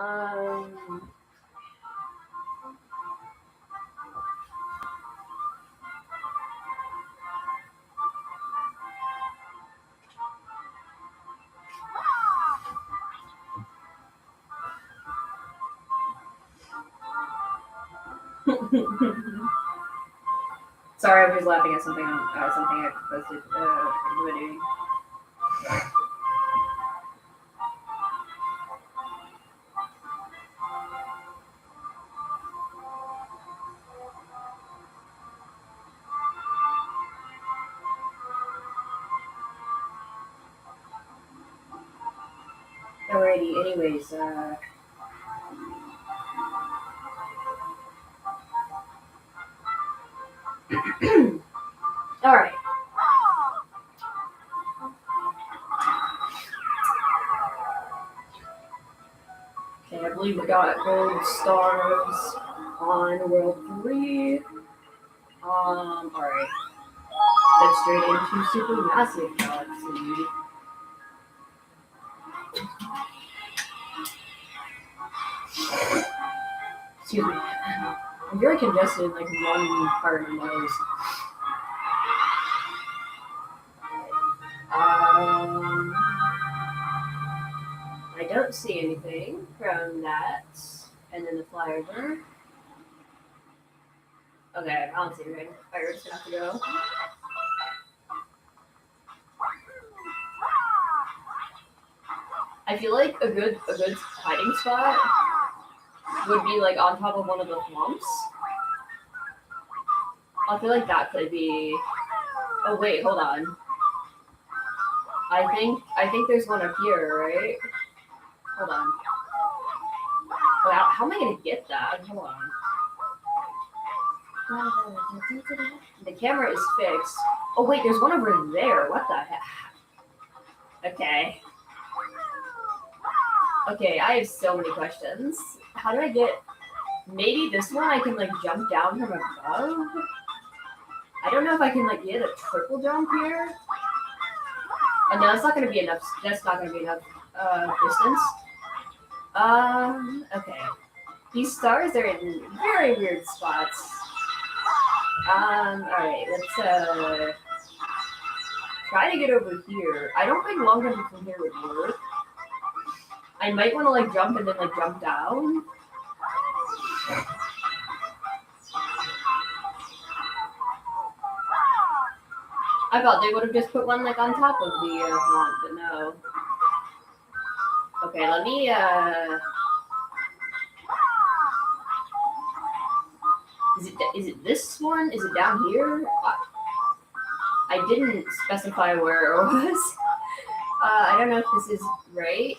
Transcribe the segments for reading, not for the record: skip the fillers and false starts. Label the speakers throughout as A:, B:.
A: Um. Sorry, I was just laughing at something I posted in the video. Alrighty, anyways, alright. Okay, I believe we got gold stars on World 3. Alright. Head straight into Supermassive Galaxy. Excuse me. I'm very congested in like one part of my nose. I don't see anything from that. And then the flyover. Okay, I don't see anything. Alright, we're just gonna have to go. I feel like a good hiding spot would be like on top of one of the clumps. I feel like that could be. Oh wait, hold on. I think there's one up here, right? Hold on. Wow, how am I gonna get that? Hold on. The camera is fixed. Oh wait, there's one over there. What the heck? Okay. Okay, I have so many questions. How do I get... Maybe this one I can like jump down from above? I don't know if I can like get a triple jump here. Oh, no, that's not gonna be enough. That's not gonna be enough distance. Okay. These stars are in very weird spots. Alright, let's try to get over here. I don't think long jump from here would work. I might want to like jump and then like jump down. I thought they would have just put one like on top of the font, but no. Okay, let me Is it this one? Is it down here? I didn't specify where it was. I don't know if this is right.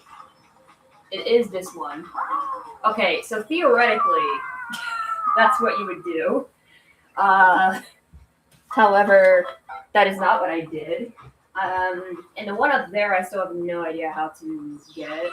A: It is this one. Okay, so theoretically, that's what you would do. However, that is not what I did. And the one up there, I still have no idea how to get.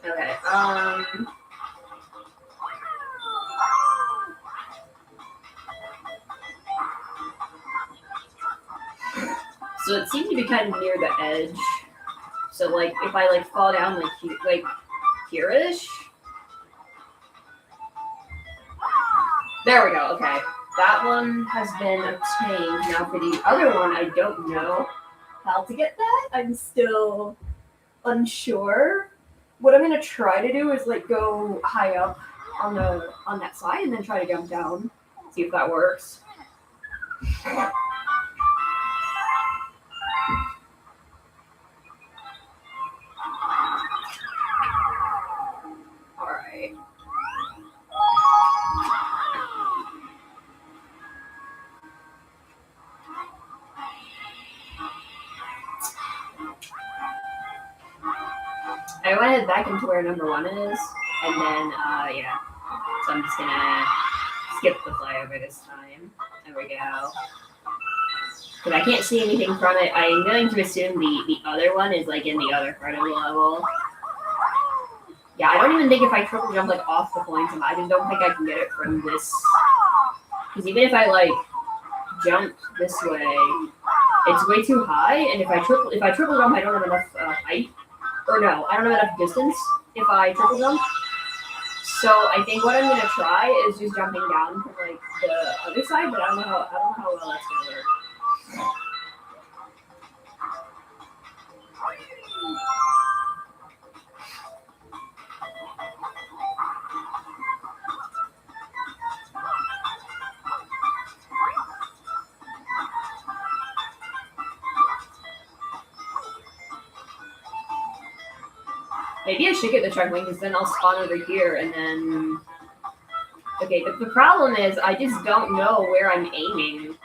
A: Okay, so it seemed to be kind of near the edge. So like, if I like fall down like here-ish. There we go. Okay, that one has been obtained. Now for the other one, I don't know how to get that. I'm still unsure. What I'm gonna try to do is like go high up on that side and then try to jump down. See if that works. Alright. I want to head back into where number 1 is, and then, yeah. So I'm just gonna skip the flyover this time. There we go. Because I can't see anything from it. I'm going to assume the other one is like in the other part of the level. Yeah, I don't even think if I triple jump like off the point, I just don't think I can get it from this. Because even if I like jump this way, it's way too high, and if I triple jump, I don't have enough height. Or no, I don't have enough distance if I triple jump. So I think what I'm gonna try is just jumping down from like the other side, but I don't know how well that's gonna work. Maybe I should get the checkpoint because then I'll spawn over here and then. Okay, but the problem is I just don't know where I'm aiming.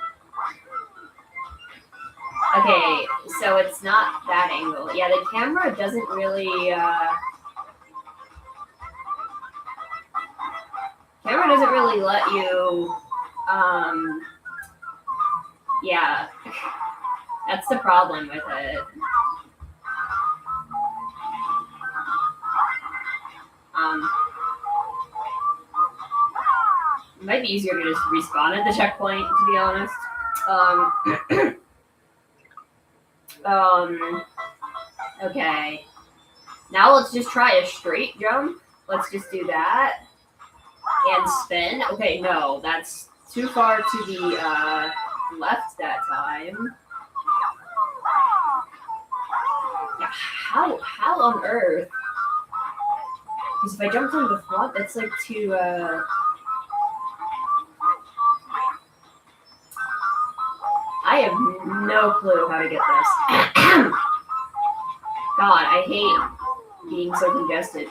A: Okay, so it's not that angle. Yeah, the camera doesn't really. Camera doesn't really let you. Yeah, that's the problem with it. It might be easier to just respawn at the checkpoint, to be honest. Okay. Now let's just try a straight jump. Let's just do that. And spin. Okay, no, that's too far to the left that time. Yeah, how on earth? Because if I jumped on the front, that's like too I have no clue how to get this. God, I hate being so congested.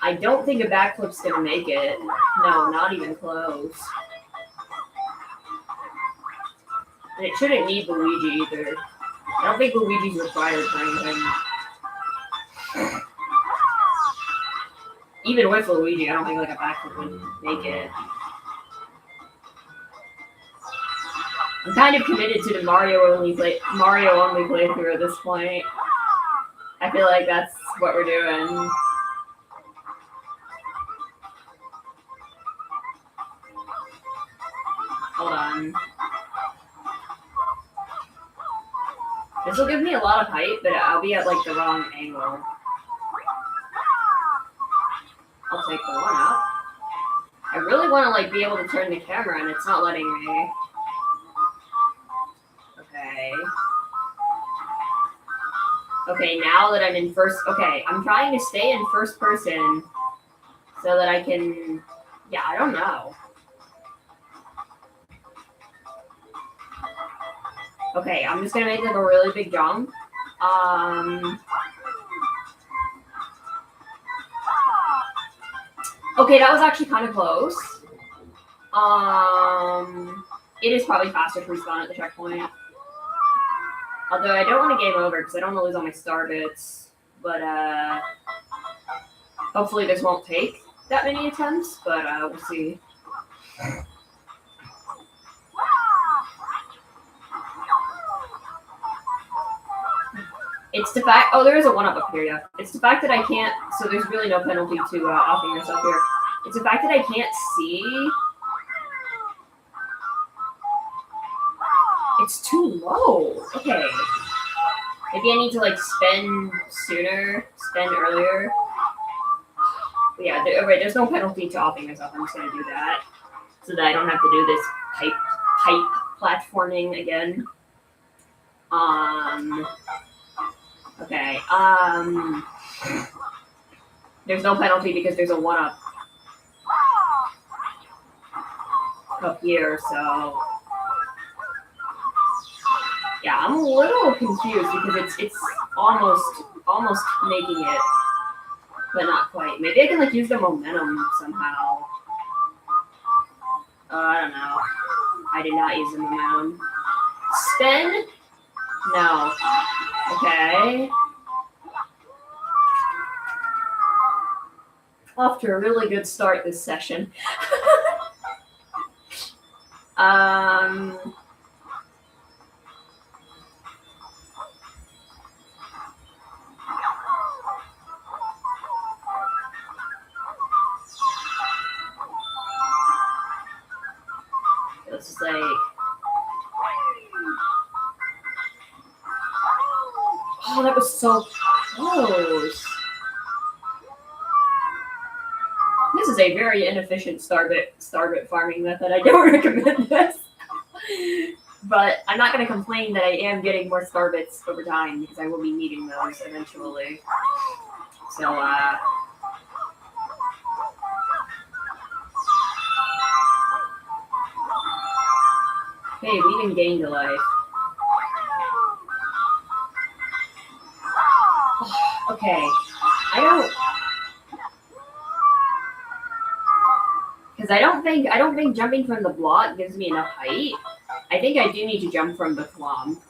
A: I don't think a backflip's gonna make it. No, not even close. And it shouldn't need Luigi either. I don't think Luigi's required for anything. Even with Luigi, I don't think like a backflip would make it. I'm kind of committed to the Mario only playthrough at this point. I feel like that's what we're doing. Hold on. This will give me a lot of height, but I'll be at like the wrong angle. I'll take the one up. I really want to like be able to turn the camera, and it's not letting me. Okay. Okay, now that I'm in first... Okay, I'm trying to stay in first person so that I can... Yeah, I don't know. Okay, I'm just gonna make like a really big jump. Okay, that was actually kind of close. It is probably faster to respawn at the checkpoint. Although I don't want to game over because I don't want to lose all my star bits. But hopefully this won't take that many attempts, but we'll see. It's the fact... Oh, there is a one-up up here, yeah. It's the fact that I can't... So there's really no penalty to offing yourself here. It's the fact that I can't see... It's too low. Okay. Maybe I need to, like, spin sooner. Spin earlier. But yeah, there's no penalty to offing myself. I'm just going to do that. So that I don't have to do this pipe platforming again. Okay, there's no penalty because there's a one-up up here, so... Yeah, I'm a little confused because it's almost making it, but not quite. Maybe I can, like, use the momentum somehow. I don't know. I did not use the momentum. Spin? No. Okay. Off to a really good start this session. Um, it's like, oh, that was so close. This is a very inefficient starbit farming method. I don't recommend this. But I'm not going to complain that I am getting more starbits over time because I will be needing those eventually. So, hey, we even gained a life. Okay, I don't think jumping from the block gives me enough height. I think I do need to jump from the clump.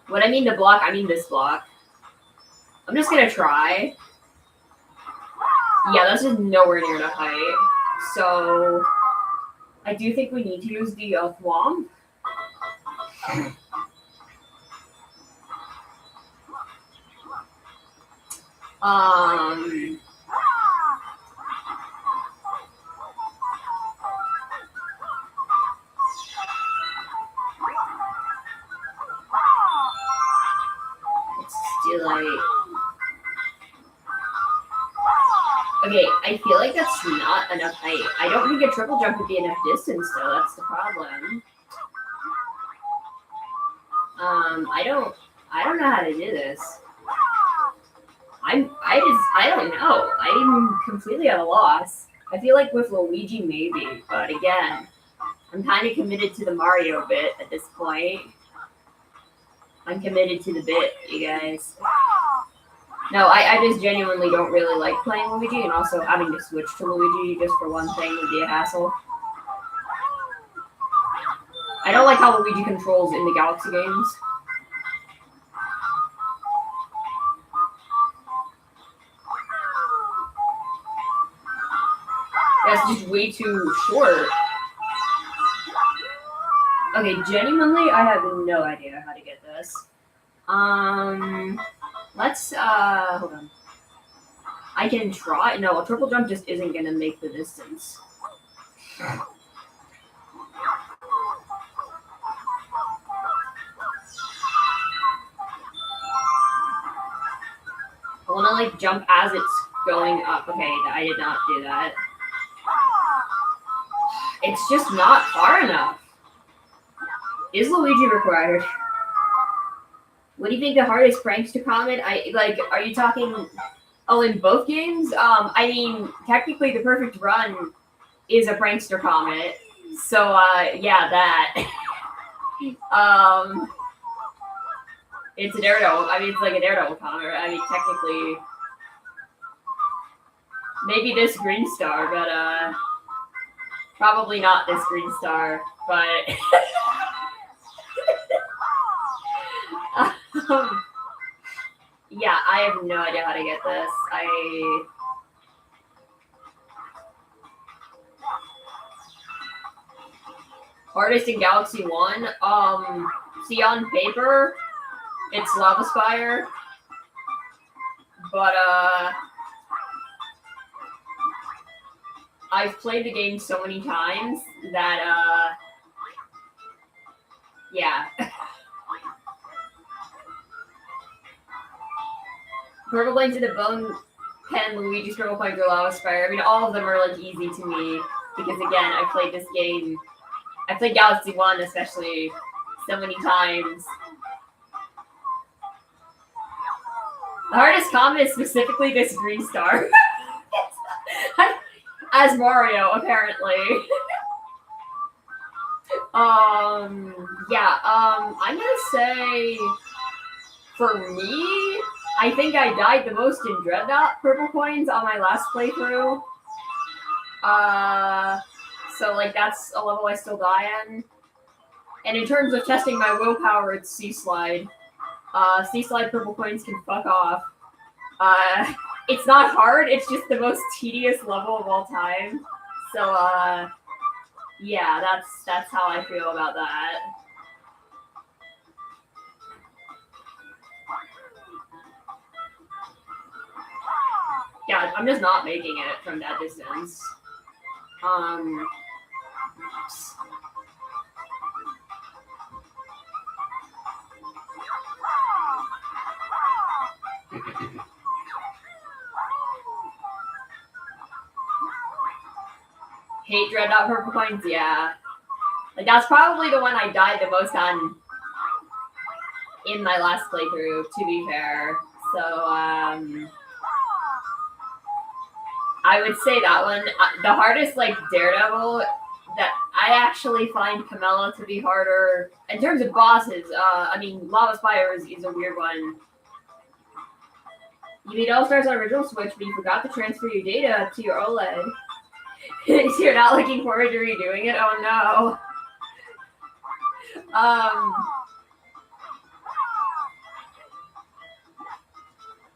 A: When I mean the block, I mean this block. I'm just gonna try. Yeah, that's just nowhere near enough height. So I do think we need to use the thwomp. Okay, I feel like that's not enough height. I don't think a triple jump would be enough distance, though. That's the problem. I don't know how to do this. I don't know. I'm completely at a loss. I feel like with Luigi, maybe, but again, I'm kind of committed to the Mario bit at this point. I'm committed to the bit, you guys. No, I just genuinely don't really like playing Luigi, and also having to switch to Luigi just for one thing would be a hassle. I don't like how Luigi controls in the Galaxy games. That's just way too short. Okay, genuinely, I have no idea how to get this. Let's, hold on. I can try. No, a triple jump just isn't gonna make the distance. I wanna, like, jump as it's going up. Okay, I did not do that. It's just not far enough. Is Luigi required? What do you think the hardest Prankster Comet? Are you talking, in both games? I mean, technically the perfect run is a Prankster Comet. So, yeah, that. It's a Daredevil. I mean, it's like a Daredevil comet. I mean, technically, maybe this Green Star, but, probably not this Green Star, but... yeah, I have no idea how to get this. Hardest in Galaxy 1? See, on paper, it's Lava Spire. But, I've played the game so many times that, yeah. Purple Plains to the Bone Pen, Luigi's Purple Plains, or Lava Spire. I mean, all of them are, like, easy to me. Because, again, I played this game. I played Galaxy 1, especially, so many times. The hardest comet is specifically this Green Star. As Mario, apparently. Yeah, I'm gonna say, for me, I think I died the most in Dreadnought Purple Coins on my last playthrough. So, like, that's a level I still die in. And in terms of testing my willpower, it's Sea Slide. Sea Slide Purple Coins can fuck off. It's not hard, it's just the most tedious level of all time. So, Yeah, that's how I feel about that. Yeah, I'm just not making it from that distance. Hate Dreadnought Purple Coins, yeah. Like, that's probably the one I died the most on in my last playthrough, to be fair. So, I would say that one. The hardest, like, Daredevil, that I actually find Camilla to be harder. In terms of bosses, I mean, Lava Spire is a weird one. You beat All-Stars on original Switch, but you forgot to transfer your data to your OLED. So you're not looking forward to redoing it? Oh no.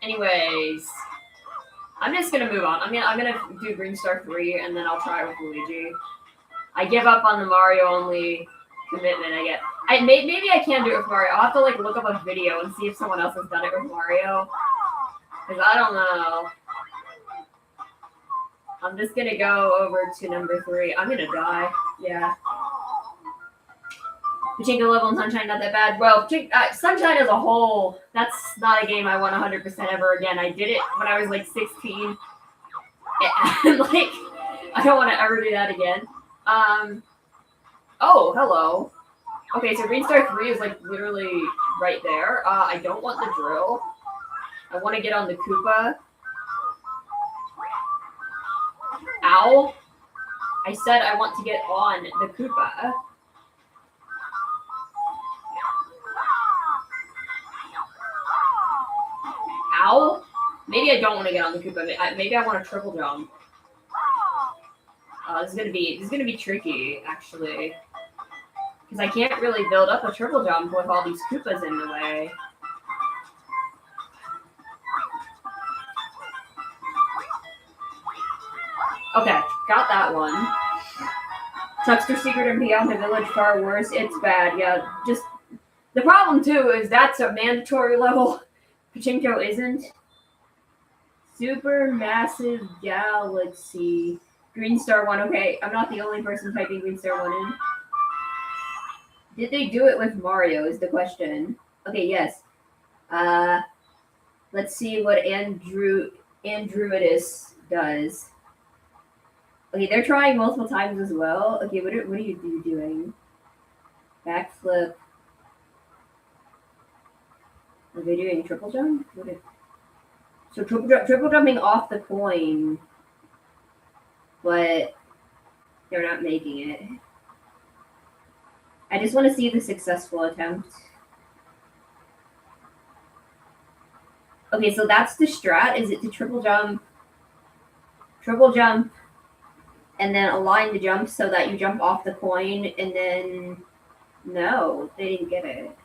A: Anyways, I'm just gonna move on. I'm gonna do Green Star 3 and then I'll try with Luigi. I give up on the Mario only commitment I get. Maybe I can do it with Mario. I'll have to like look up a video and see if someone else has done it with Mario. Because I don't know. I'm just gonna go over to number 3. I'm gonna die. Yeah. Pachinko level in Sunshine not that bad. Well, Sunshine as a whole, that's not a game I want 100% ever again. I did it when I was like 16. And like, I don't want to ever do that again. Oh, hello. Okay, so Green Star 3 is like literally right there. I don't want the drill. I want to get on the Koopa. Ow. I said I want to get on the Koopa. Ow. Maybe I don't want to get on the Koopa. Maybe I want to triple jump. This is gonna be tricky, actually, because I can't really build up a triple jump with all these Koopas in the way. Okay, got that one. Chuckster Secret and Beyond the Village, far worse. It's bad, yeah. Just the problem too is that's a mandatory level. Pachinko isn't. Super Massive Galaxy. Green Star 1. Okay, I'm not the only person typing Green Star 1 in. Did they do it with Mario is the question. Okay, yes. Let's see what Androidus does. Okay, they're trying multiple times as well. Okay, what are you doing? Backflip. Are they doing triple jump? So triple jumping off the coin, but they're not making it. I just want to see the successful attempt. Okay, so that's the strat. Is it to triple jump, and then align the jump so that you jump off the coin, and then no, they didn't get it.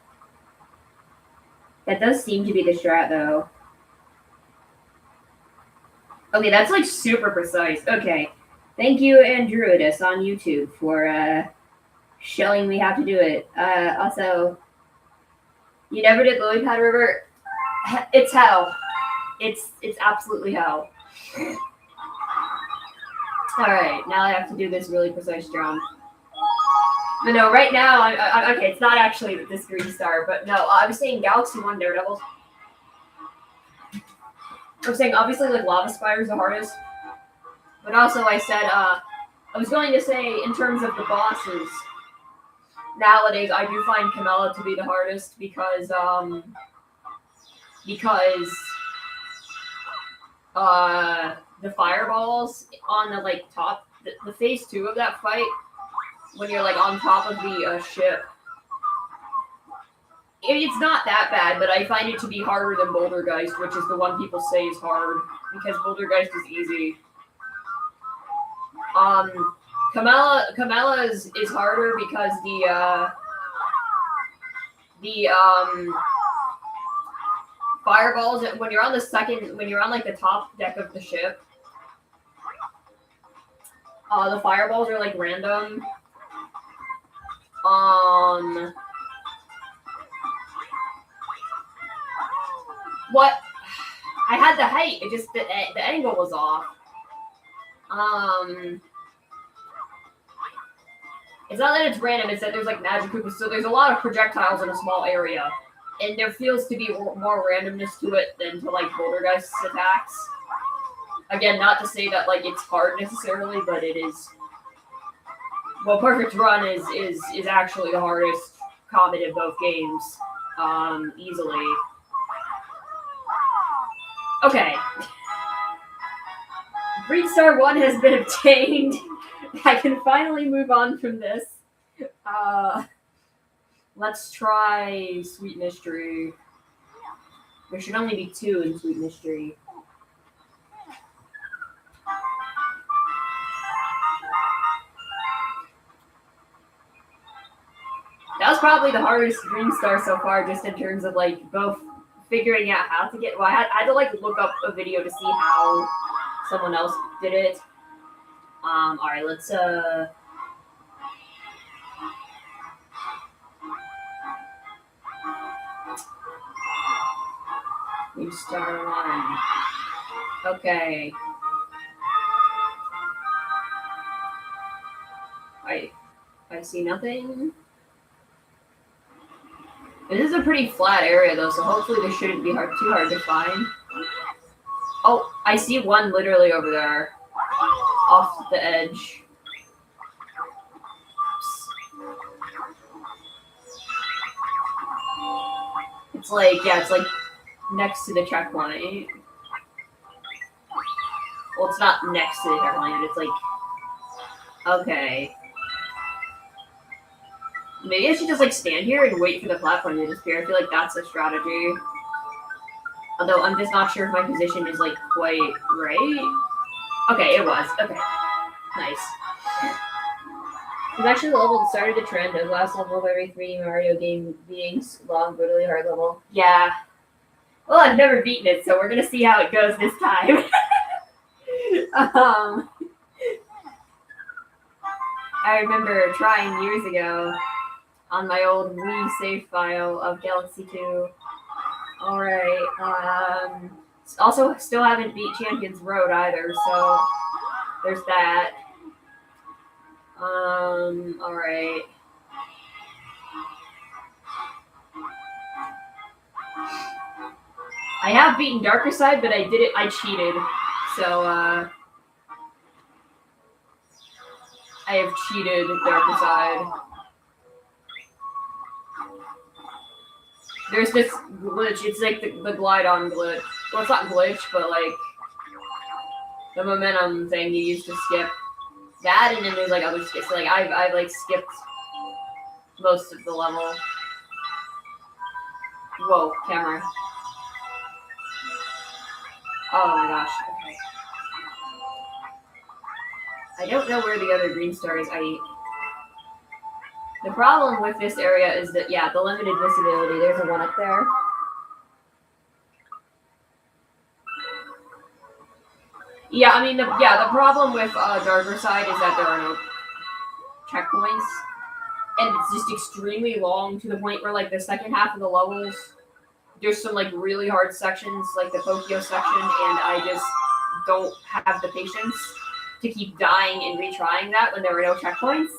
A: That does seem to be the strat, though. Okay, that's like super precise. Okay, thank you, Androidus on YouTube, for showing me how to do it. Also, you never did Lily Pad River. It's hell. It's absolutely hell. All right, now I have to do this really precise jump. But no, right now, okay, it's not actually this Green Star, but no, I was saying Galaxy 1 Daredevil. I was saying, obviously, like, Lava Spire is the hardest. But also, I said, I was going to say, in terms of the bosses, nowadays, I do find Camilla to be the hardest because the fireballs on the, like, top, the phase 2 of that fight, when you're, like, on top of the ship, it's not that bad, but I find it to be harder than Bouldergeist, which is the one people say is hard, because Bouldergeist is easy. Camilla is harder because the fireballs, when you're on like the top deck of the ship, the fireballs are like random, What? I had the height. It just the angle was off. It's not that it's random. It's that there's like magic Koopas, so there's a lot of projectiles in a small area, and there feels to be more randomness to it than to like Poltergeist's attacks. Again, not to say that like it's hard necessarily, but it is. Well, Perfect Run is actually the hardest combat in both games, easily. Okay. Green Star 1 has been obtained. I can finally move on from this. Let's try Sweet Mystery. There should only be 2 in Sweet Mystery. That was probably the hardest Green Star so far, just in terms of like both figuring out how to get. Well, I had to like look up a video to see how someone else did it. All right, let's Green Star 1. Okay. I see nothing. This is a pretty flat area though, so hopefully this shouldn't be too hard to find. Oh, I see one literally over there, off the edge. It's like, yeah, it's like next to the checkpoint. Well, it's not next to the checkpoint, it's like, okay. Maybe I should just like stand here and wait for the platform to disappear. I feel like that's a strategy. Although I'm just not sure if my position is like quite right. Okay, it was. Okay. Nice. It's actually the level that started the trend of last level of every 3D Mario game being long, brutally hard level. Yeah. Well, I've never beaten it, so we're gonna see how it goes this time. I remember trying years ago on my old Wii save file of Galaxy 2. Alright, also still haven't beat Champions Road either, so there's that. Alright. I have beaten Darker Side, but I cheated. So, I have cheated Darker Side. There's this glitch, it's like the glide-on glitch. Well, it's not glitch, but like the momentum thing you use to skip that, and then there's like other skips. So, like I've like skipped most of the level. Whoa, camera. Oh my gosh, okay. I don't know where the other green star is. The problem with this area is that, yeah, the limited visibility. There's a one up there. Yeah, I mean, the problem with Darker Side is that there are no checkpoints. And it's just extremely long to the point where, like, the second half of the levels, there's some, like, really hard sections, like the Tokyo section, and I just don't have the patience to keep dying and retrying that when there are no checkpoints.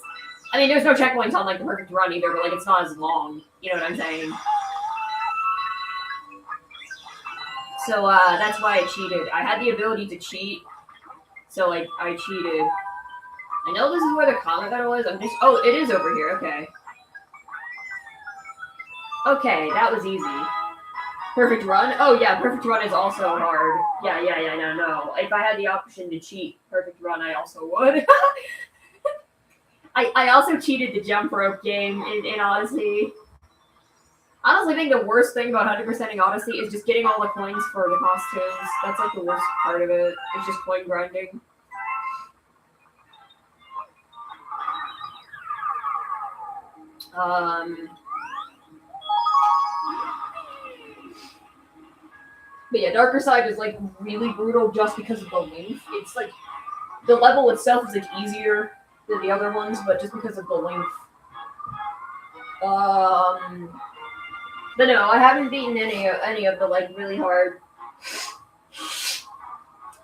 A: I mean, there's no checkpoints on, like, the Perfect Run either, but, like, it's not as long. You know what I'm saying? So, that's why I cheated. I had the ability to cheat, so, like, I cheated. I know this is where the comet battle was. Oh, it is over here. Okay. Okay, that was easy. Perfect Run? Oh, yeah, Perfect Run is also hard. Yeah, no. If I had the option to cheat Perfect Run, I also would. I also cheated the jump rope game in Odyssey. Honestly, I think the worst thing about 100%ing Odyssey is just getting all the coins for the costumes. That's like the worst part of it. It's just coin grinding. But yeah, Darker Side is like really brutal just because of the length. It's like the level itself is like easier than the other ones, but just because of the length. But no, I haven't beaten any of the like really hard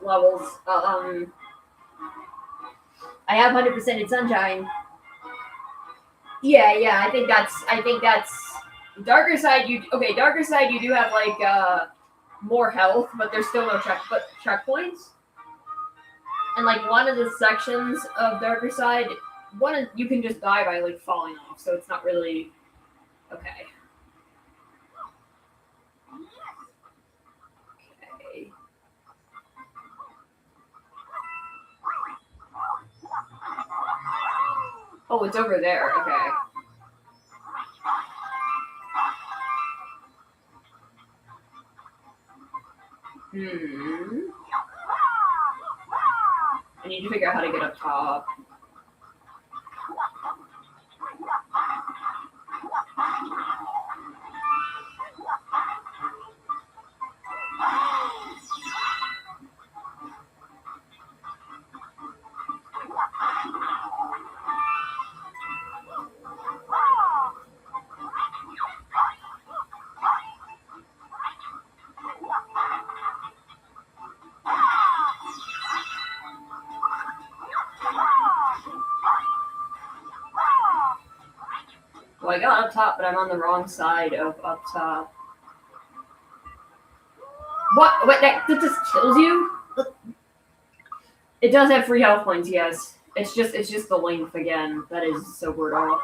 A: levels. I have 100% in Sunshine. Yeah. I think that's Darker Side. Darker Side. You do have like more health, but there's still no checkpoints. And like one of the sections of Darker Side, you can just die by like falling off, so it's not really okay. Okay. Oh, it's over there. Okay. I need to figure out how to get up top. Well, I got up top, but I'm on the wrong side of up top. What? What? That just kills you? It does have free health points, yes. It's just the length again. That is so brutal.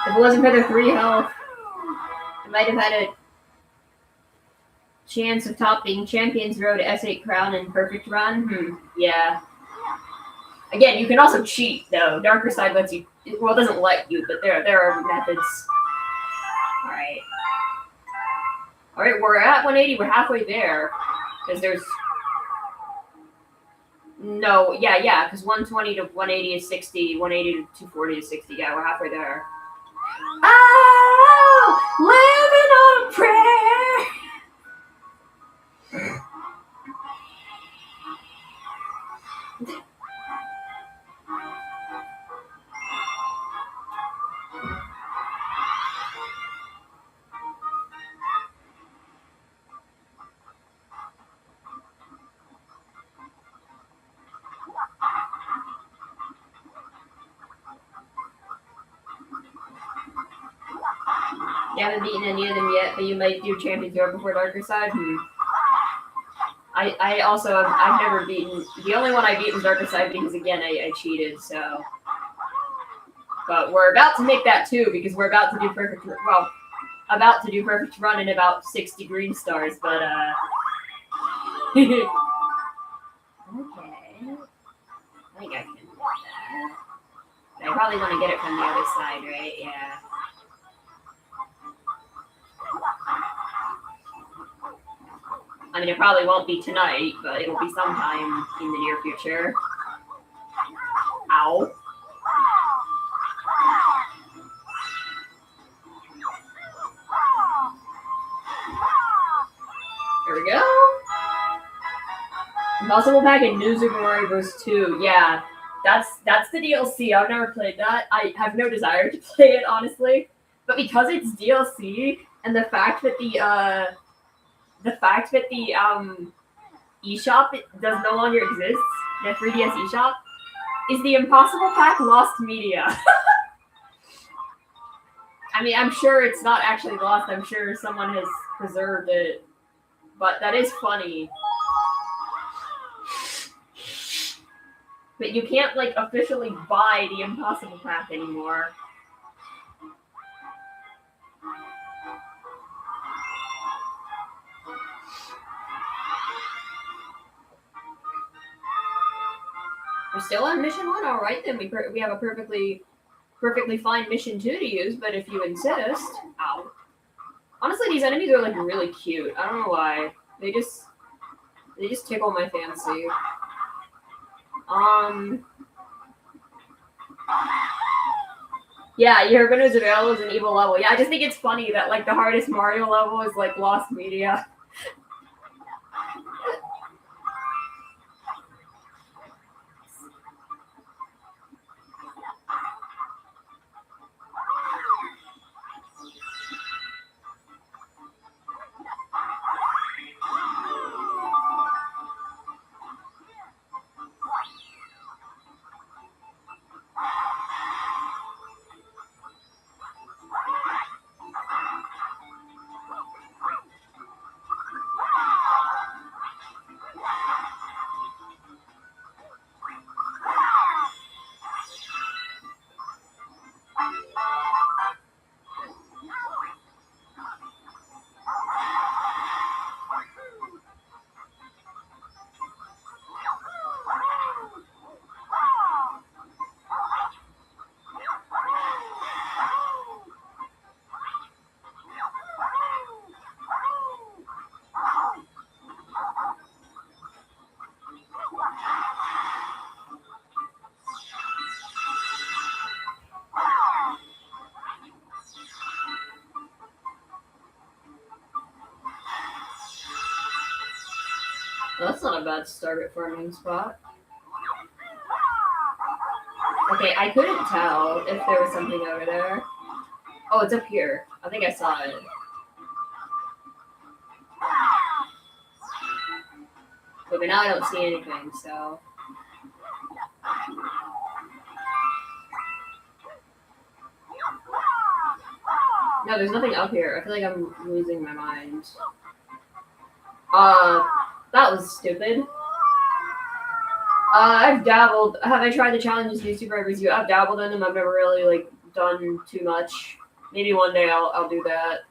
A: If it wasn't for the 3 health, I might have had a chance of topping Champions Road, S8 Crown, and Perfect Run. Yeah. Again, you can also cheat, though. Darker Side lets you... Well, it doesn't let you, but there are methods. Alright. Alright, we're at 180. We're halfway there. Because there's... No, yeah, because 120 to 180 is 60. 180 to 240 is 60. Yeah, we're halfway there. Oh! Living on a prayer! You haven't beaten any of them yet, but you might do Champions Road before Darker Side. I've never beaten. The only one I beat was Darker Side because again I cheated. So, but we're about to make that too because we're about to do perfect. Well, about to do Perfect Run in about 60 green stars, but okay. think I can do that. But I probably want to get it from the other side, right? Yeah. I mean, it probably won't be tonight, but it'll be sometime in the near future. Ow. There we go. Impossible Pack and New Super Mario Bros. 2. Yeah, that's the DLC. I've never played that. I have no desire to play it, honestly. But because it's DLC, and the fact that the eShop does no longer exist, the 3DS eShop, is the Impossible Pack lost media. I mean, I'm sure it's not actually lost. I'm sure someone has preserved it. But that is funny. But you can't, like, officially buy the Impossible Pack anymore. We're still on mission 1? Alright, then we have a perfectly fine mission 2 to use, but if you insist... Ow. Honestly, these enemies are, like, really cute. I don't know why. They just tickle my fancy. Yeah, Yerbanu's available as an evil level. Yeah, I just think it's funny that, like, the hardest Mario level is, like, lost media. Well, that's not a bad start at farming spot. Okay, I couldn't tell if there was something over there. Oh, it's up here. I think I saw it. Okay, now I don't see anything, so... No, there's nothing up here. I feel like I'm losing my mind. That was stupid. I've dabbled. Have I tried the challenges New Super Mario Bros. U? I've dabbled in them. I've never really, like, done too much. Maybe one day I'll do that.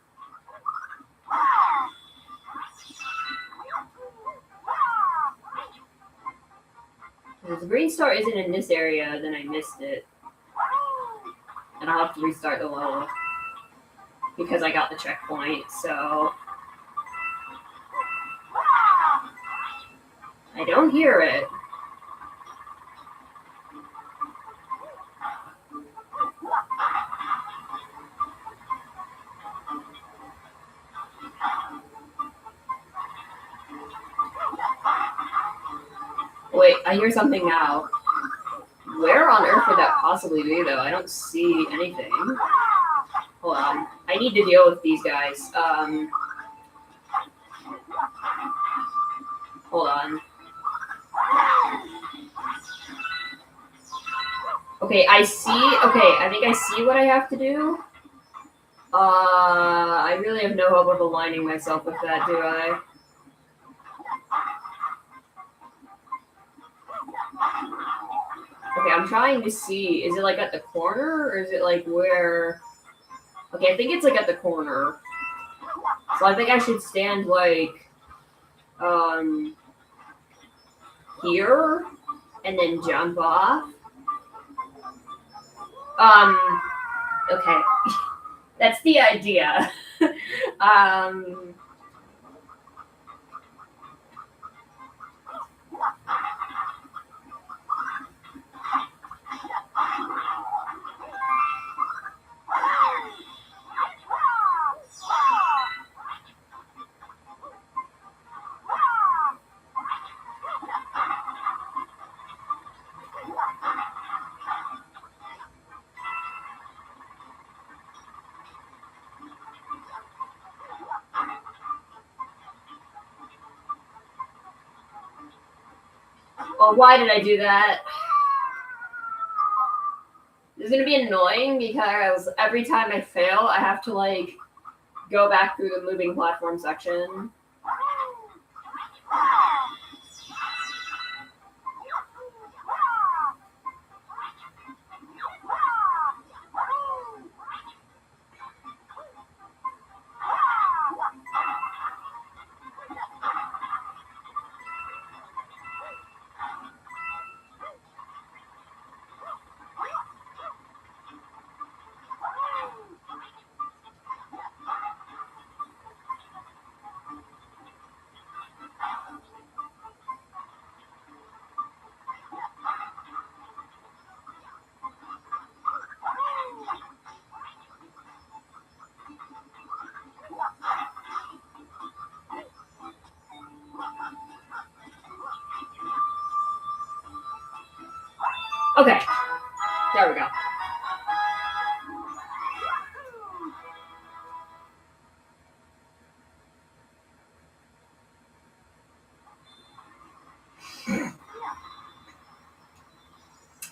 A: If the green star isn't in this area, then I missed it. And I'll have to restart the level. Because I got the checkpoint, so... I don't hear it. Wait, I hear something now. Where on earth would that possibly be, though? I don't see anything. Hold on. I need to deal with these guys. Hold on. Okay, I see. Okay, I think I see what I have to do. I really have no hope of aligning myself with that, do I? Okay, I'm trying to see. Is it, like, at the corner, or is it, like, where... Okay, I think it's, like, at the corner. So I think I should stand, like, here? and then jump off. Okay. That's the idea. um, well, why did I do that? This is gonna be annoying because every time I fail, I have to like go back through the moving platform section. Okay, there we go.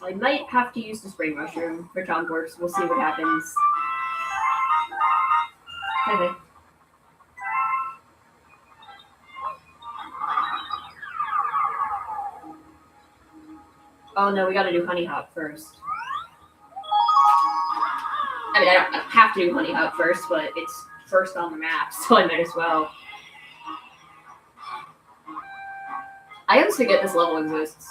A: I might have to use the spring mushroom for Chomp Works. We'll see what happens. Okay. Oh no, we gotta do Honey Hop first. I mean, I don't have to do Honey Hop first, but it's first on the map, so I might as well. I always forget this level exists.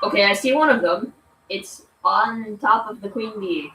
A: Okay, I see one of them. It's on top of the Queen Bee.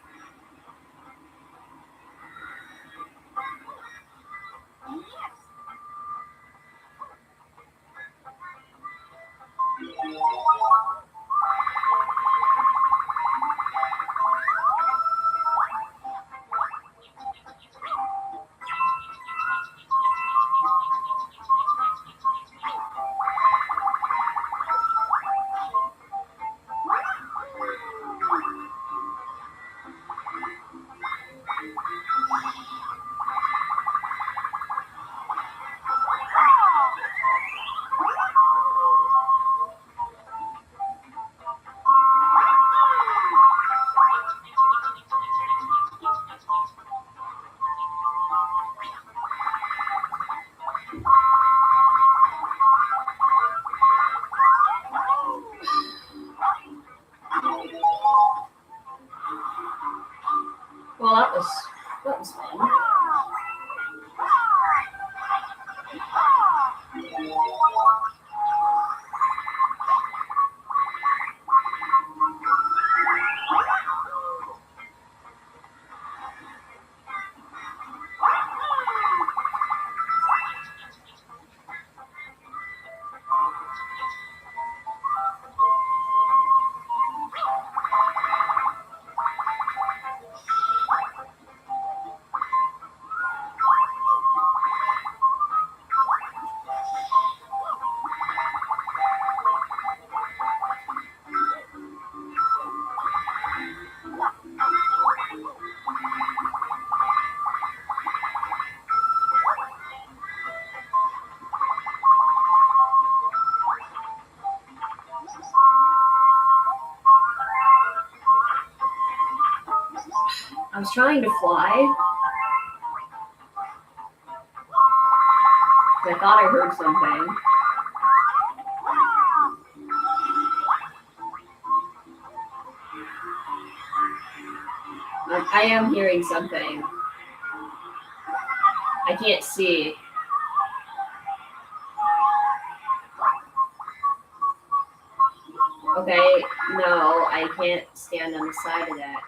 A: Well, that was fun. I was trying to fly. I thought I heard something. I am hearing something. can't see. Okay, no, I can't stand on the side of that.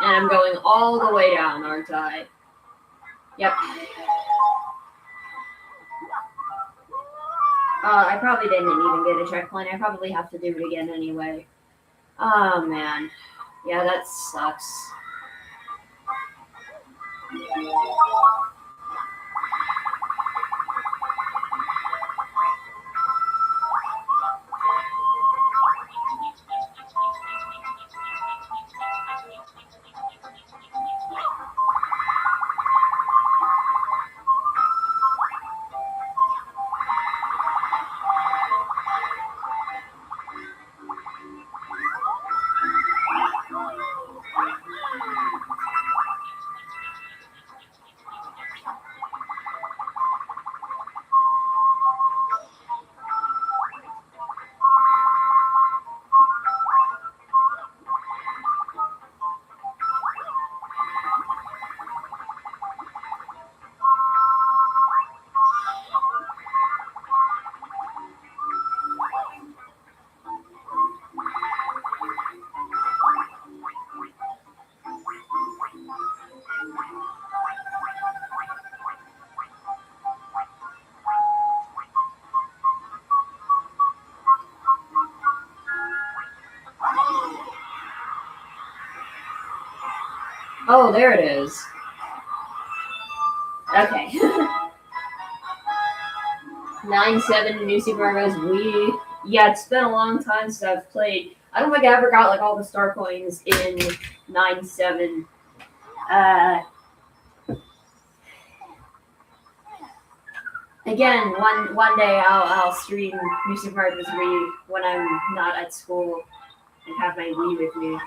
A: And I'm going all the way down, aren't I? Yep. I probably didn't even get a checkpoint. I probably have to do it again anyway. Oh, man. Yeah, that sucks. Oh, there it is. Okay. 9-7 New Super Mario Bros. Wii. Yeah, it's been a long time since I've played. I don't think I ever got like all the star coins in 9-7. Again, one day I'll stream New Super Mario Bros. Wii when I'm not at school and have my Wii with me.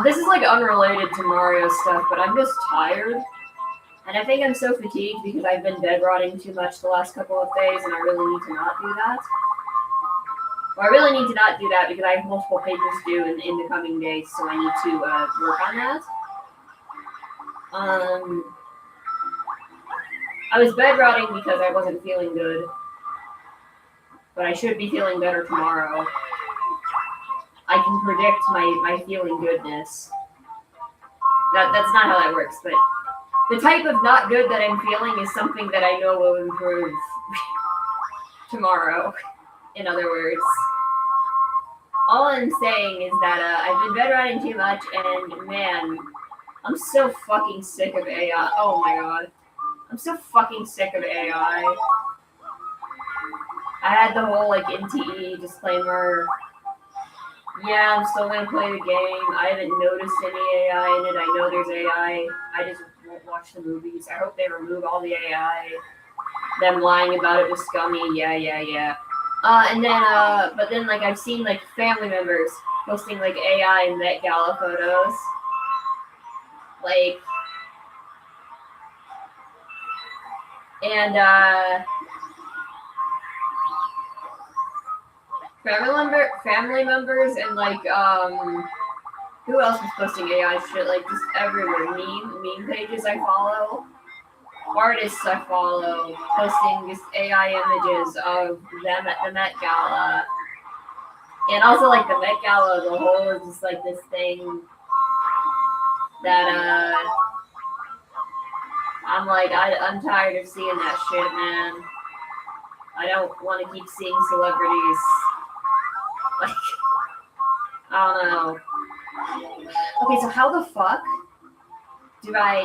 A: This is like unrelated to Mario stuff, but I'm just tired. And I think I'm so fatigued because I've been bed rotting too much the last couple of days, and I really need to not do that. Well, I really need to not do that because I have multiple papers due in the coming days, so I need to work on that. I was bed rotting because I wasn't feeling good, but I should be feeling better tomorrow. I can predict my feeling goodness. That's not how that works, but the type of not good that I'm feeling is something that I know will improve tomorrow, in other words. All I'm saying is that I've been bed rotting too much, and man, I'm so fucking sick of AI. Oh my god. I'm so fucking sick of AI. I had the whole like NTE disclaimer. Yeah, I'm still gonna play the game. I haven't noticed any AI in it. I know there's AI. I just won't watch the movies. I hope they remove all the AI. Them lying about it was scummy. Yeah. And then, but then, like, I've seen, like, family members posting, like, AI Met Gala photos. Like, and, family members and, like, who else was posting AI shit? Like, just everywhere. Meme pages I follow. Artists I follow posting just AI images of them at the Met Gala. And also, like, the Met Gala as a whole is just, like, this thing that, I'm like, I'm tired of seeing that shit, man. I don't want to keep seeing celebrities. Like, I don't know. Okay, so how the fuck do I...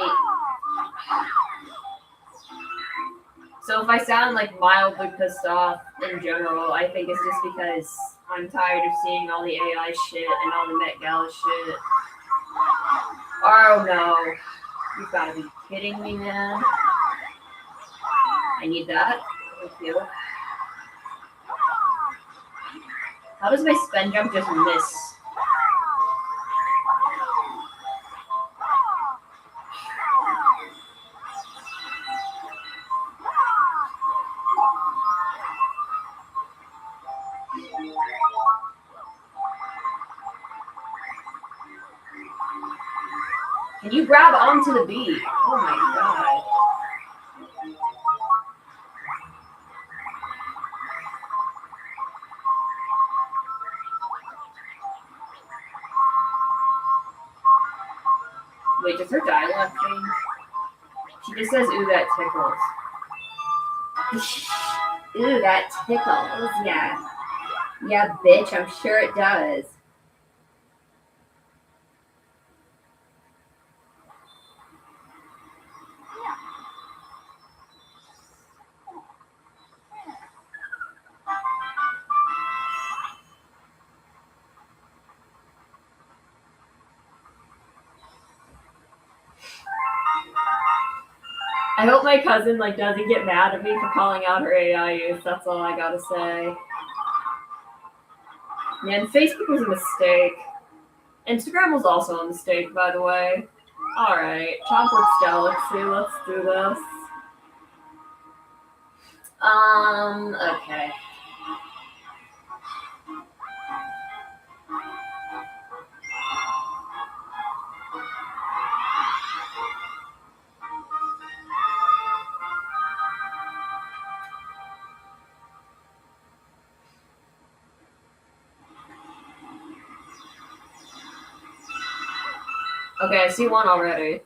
A: So if I sound like mildly pissed off in general, I think it's just because I'm tired of seeing all the AI shit and all the Met Gala shit. Oh no. You've got to be kidding me, man. I need that. Thank you. How does my spin jump just miss? Can you grab onto the beat? Oh my god. Wait, does her dialect change? She just says, ooh, that tickles. Ooh, that tickles. Yeah. Yeah, bitch, I'm sure it does. I hope my cousin doesn't get mad at me for calling out her AI use. That's all I gotta say. Man, Facebook was a mistake. Instagram was also a mistake, by the way. Alright, Chopworks Galaxy, let's do this. Okay. Okay, I see one already.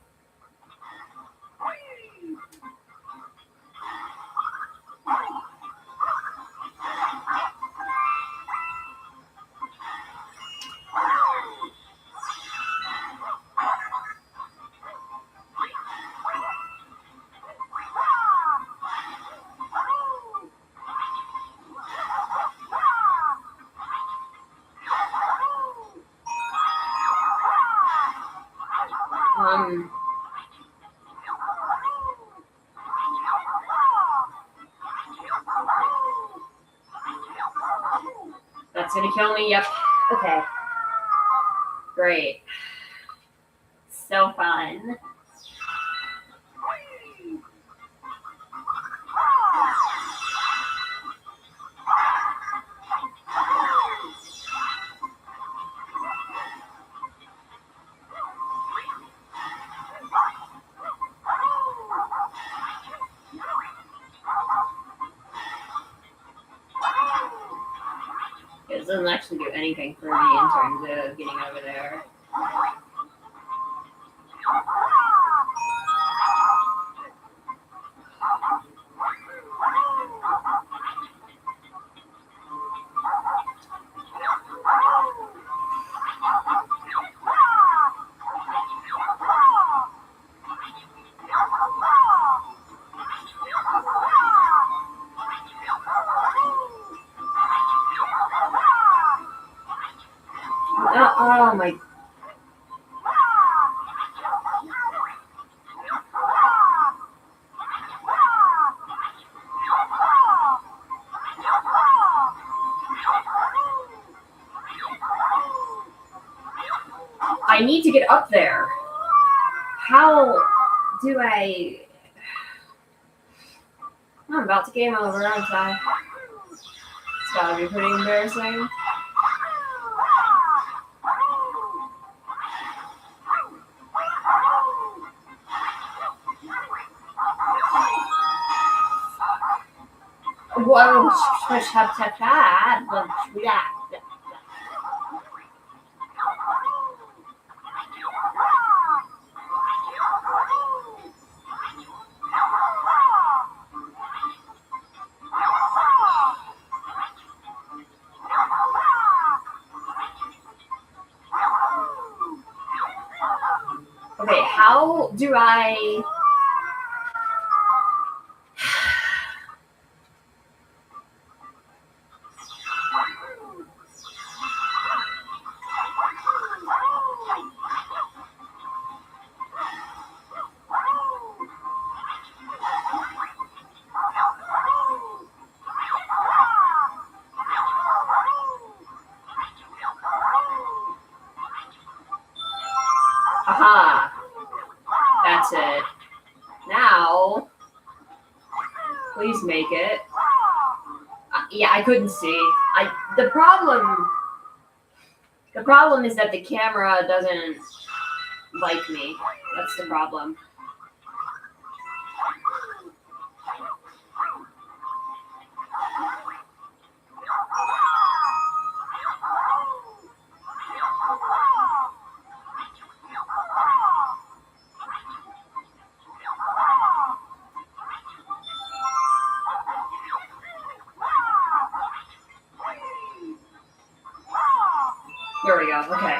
A: That's gonna kill me, yep. Okay. Great. So fun. It doesn't actually do anything for me in terms of getting over there. Oh my. I need to get up there. How do I... I'm about to game over, aren't I? It's gotta be pretty embarrassing. Whoa, okay, how do I... Please make it. Yeah, I couldn't see. The problem is that the camera doesn't like me. That's the problem. Here we go. Okay.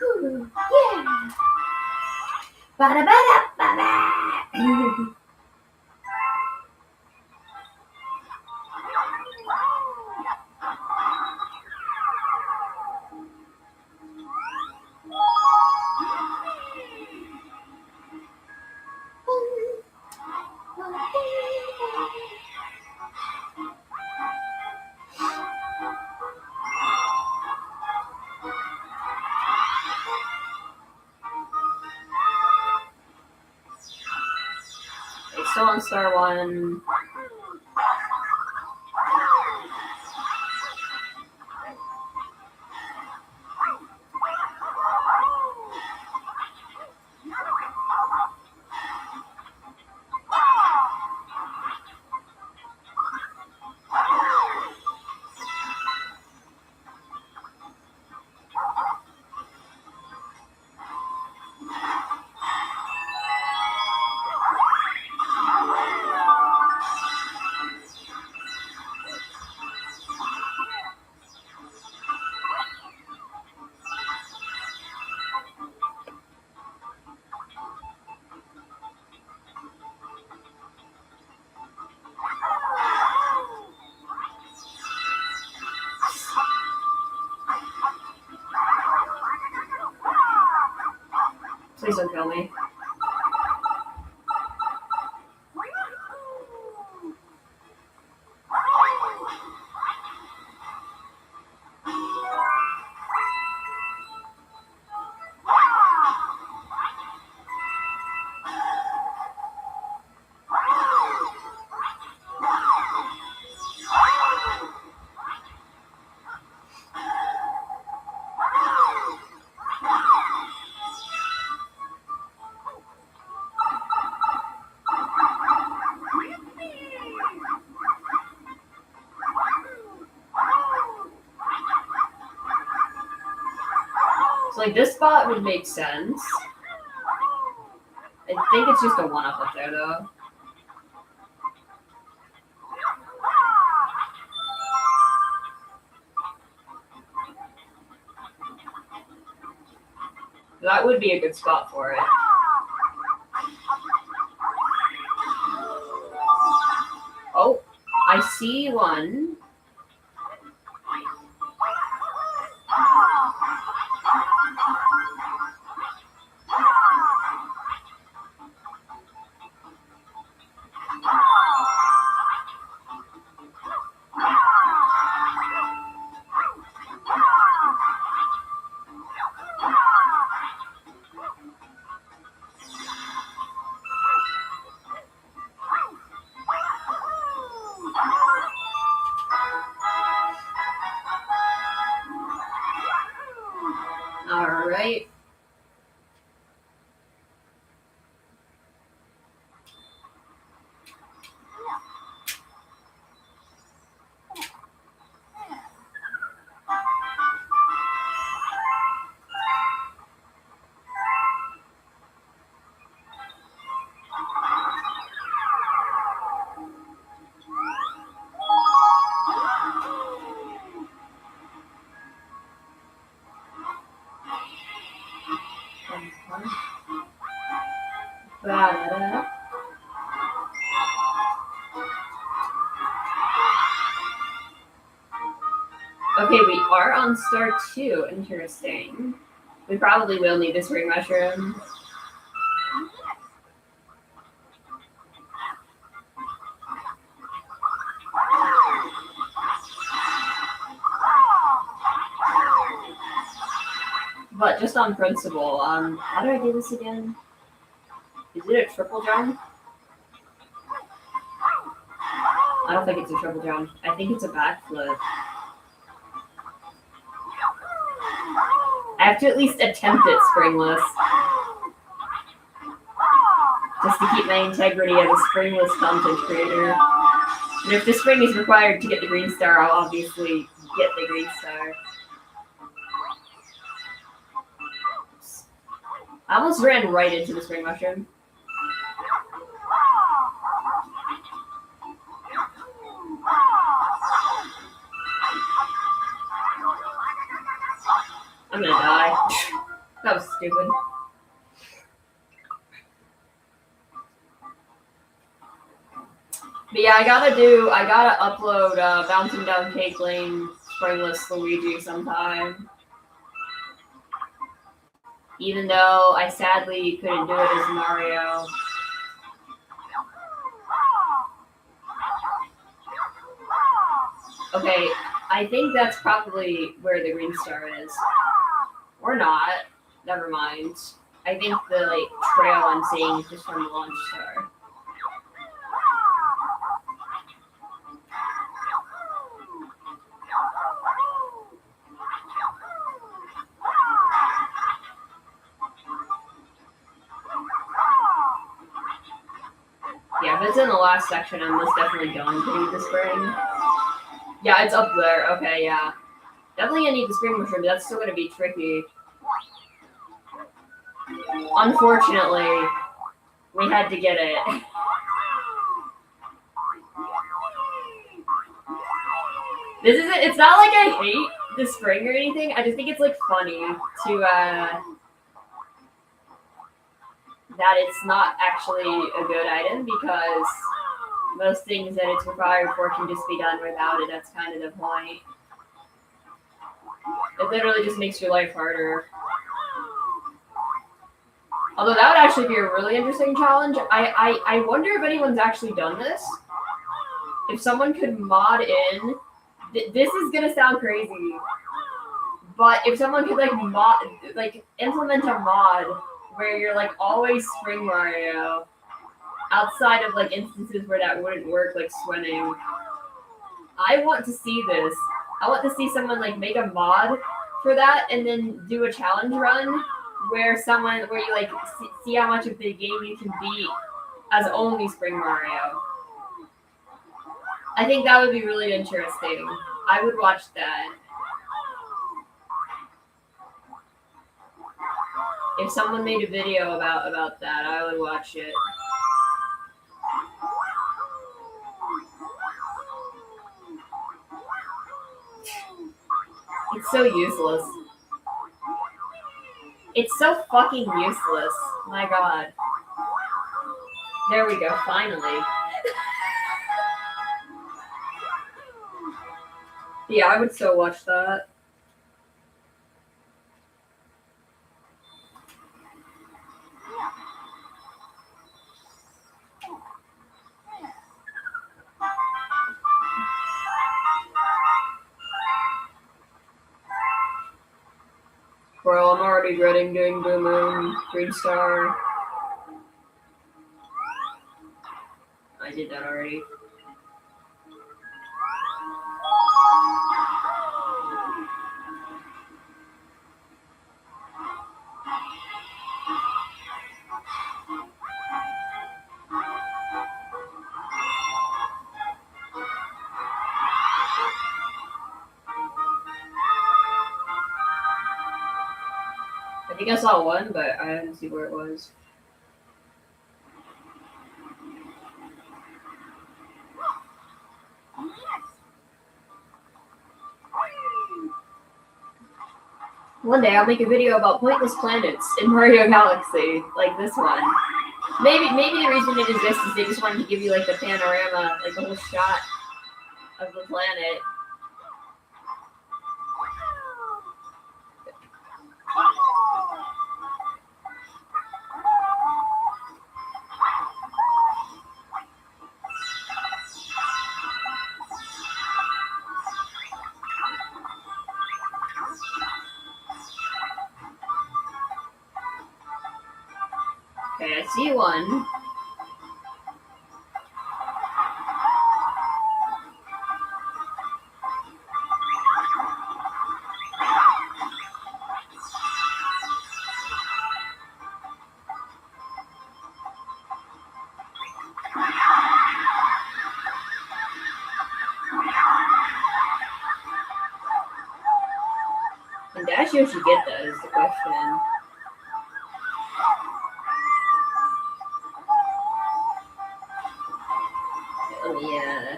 A: Ooh, yeah. Ba-da-ba-da-ba-ba. It's still on star one. Please don't kill me. So, like, this spot would make sense. I think it's just a one-up up there, though. That would be a good spot for it. Oh, I see one. All right. Ba-da-da. Okay, we are on star 2. Interesting. We probably will need this ring mushroom. just on principle. How do I do this again? Is it a triple jump? I don't think it's a triple jump. I think it's a backflip. I have to at least attempt it springless. Just to keep my integrity as a springless content creator. And if the spring is required to get the green star, I'll obviously get the green star. Oops. I almost ran right into the spring mushroom. I'm gonna die. That was stupid. But yeah, I gotta upload Bouncing Down Cake Lane Springless Luigi sometime. Even though I sadly couldn't do it as Mario. Okay, I think that's probably where the green star is. Or not. Never mind. I think the trail I'm seeing is just from the launch star. Yeah, if it's in the last section, I'm most definitely going to need the spring. Yeah, it's up there. Okay, yeah. Definitely gonna need the spring mushroom, but that's still gonna be tricky. Unfortunately, we had to get it. It's not like I hate the spring or anything, I just think it's funny to that it's not actually a good item, because most things that it's required for can just be done without it. That's kind of the point. It literally just makes your life harder. Although that would actually be a really interesting challenge. I wonder if anyone's actually done this. If someone could mod in, this is gonna sound crazy, but if someone could implement a mod where you're always Spring Mario, outside of instances where that wouldn't work, like swimming. I want to see this. I want to see someone make a mod for that and then do a challenge run where you see how much of the game you can beat as only Spring Mario. I think that would be really interesting. I would watch that. If someone made a video about that, I would watch it. It's so useless. It's so fucking useless. My god. There we go, finally. Yeah, I would still watch that. Bro, I'm already dreading doing Blue Moon, Green Star. I did that already. I think I saw one, but I didn't see where it was. One day I'll make a video about pointless planets in Mario Galaxy, like this one. Maybe the reason it exists is they just wanted to give you the panorama, the whole shot of the planet. see one. Can Dash Yoshi get that is the question. Oh yeah.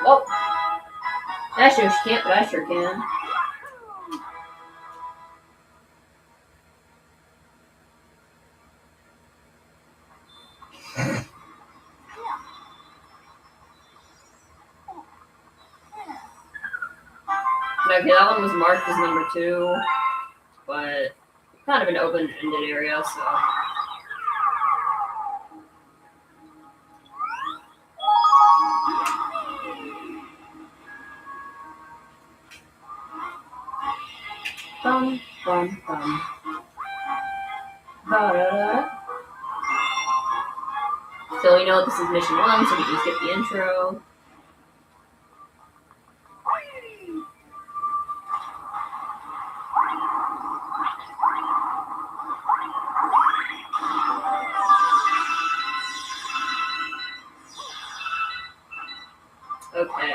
A: Oh, Dash Yoshi can't, but I sure can. Okay, that one was marked as number 2, but kind of an open-ended area, so. Bum, bum, bum. Ba-da-da. So we know this is mission 1, so we can skip the intro. Okay.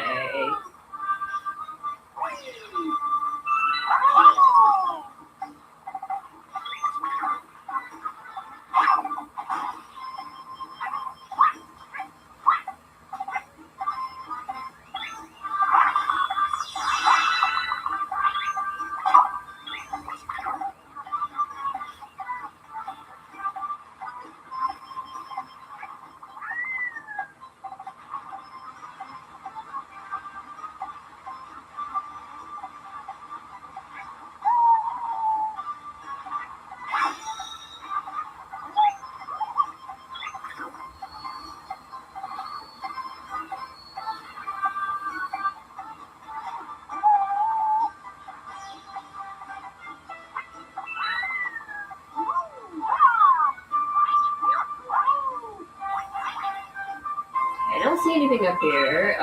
A: I don't see anything up here.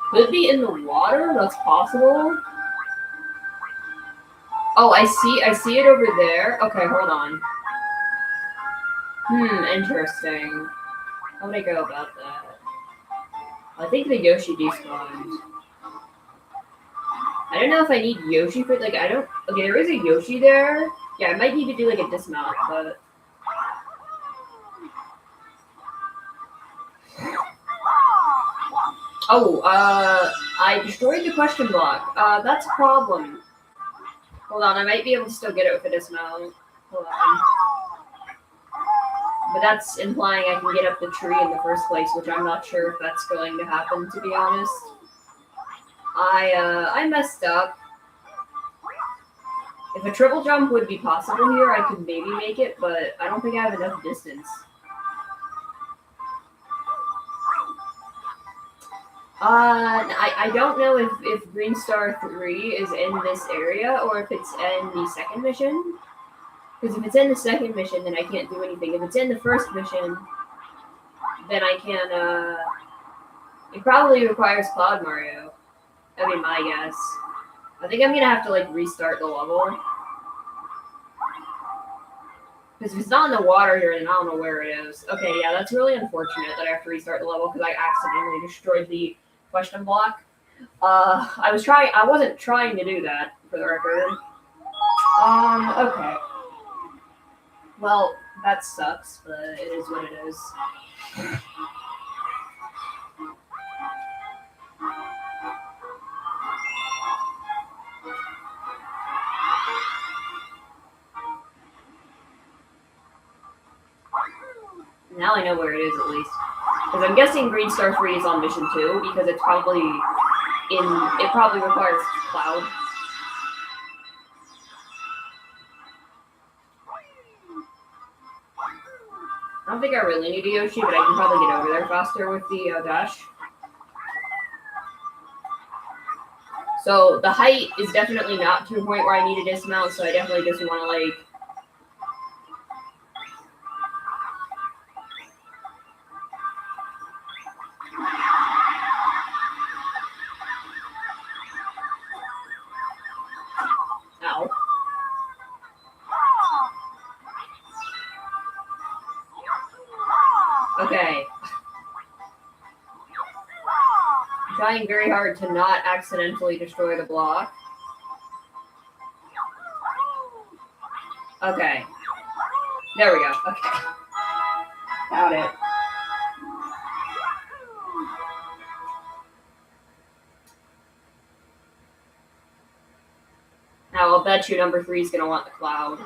A: Could be in the water. That's possible. Oh, I see it over there. Okay, hold on. Interesting. How would I go about that? I think the Yoshi despawned. I don't know if I need Yoshi for like I don't. Okay, there is a Yoshi there. Yeah, I might need to do like a dismount, but. Oh, I destroyed the question block. That's a problem. Hold on, I might be able to still get it with a dismount. Hold on. But that's implying I can get up the tree in the first place, which I'm not sure if that's going to happen, to be honest. I messed up. If a triple jump would be possible here, I could maybe make it, but I don't think I have enough distance. I don't know if Green Star 3 is in this area or if it's in the second mission. Because if it's in the second mission, then I can't do anything. If it's in the first mission, then I can, it probably requires Cloud Mario. That'd be my guess. I think I'm gonna have to, like, restart the level. Because if it's not in the water here, then I don't know where it is. Okay, yeah, that's really unfortunate that I have to restart the level because I accidentally destroyed the question block. I wasn't trying to do that, for the record. Okay. Well, that sucks, but it is what it is. Now I know where it is, at least. Because I'm guessing Green Star 3 is on Mission 2, because it's probably it probably requires cloud. I don't think I really need a Yoshi, but I can probably get over there faster with the dash. So the height is definitely not to a point where I need to dismount, so I definitely just want to like... Ow. Okay. I'm trying very hard to not accidentally destroy the block. Okay. There we go. Okay. Got it. Now I'll bet you number 3 is going to want the cloud.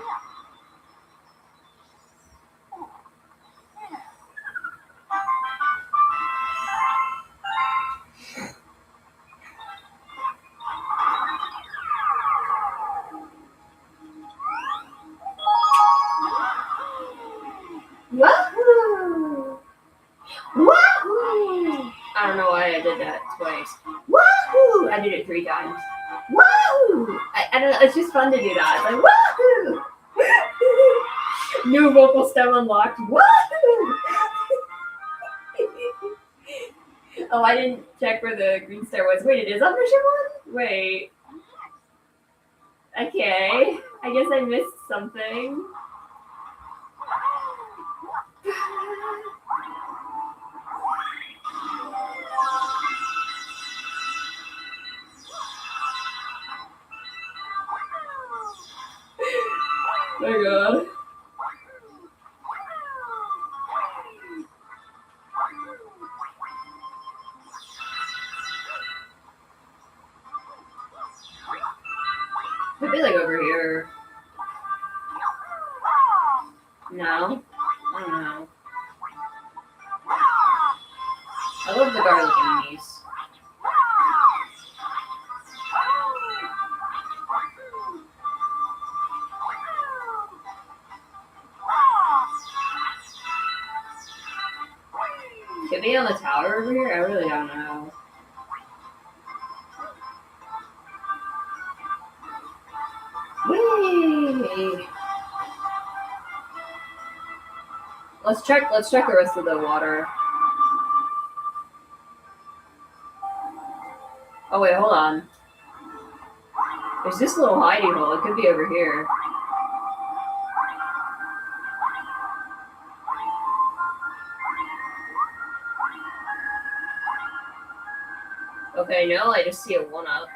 A: Wahoo! Wahoo! I don't know why I did that twice. Wahoo! I did it 3 times. Wahoo! I don't know, it's just fun to do that. It's like, wahoo! New vocal stem unlocked. Wahoo! Oh, I didn't check where the green star was. Wait, it is on mission 1? Wait. Okay. I guess I missed something. Oh my god. Could be like over here. No? I don't know. I love the garlic enemies. Could be on the tower over here? I really don't know. Whee! Let's check the rest of the water. Oh wait, hold on. There's this little hidey hole. It could be over here. Okay, no, I just see a 1-up.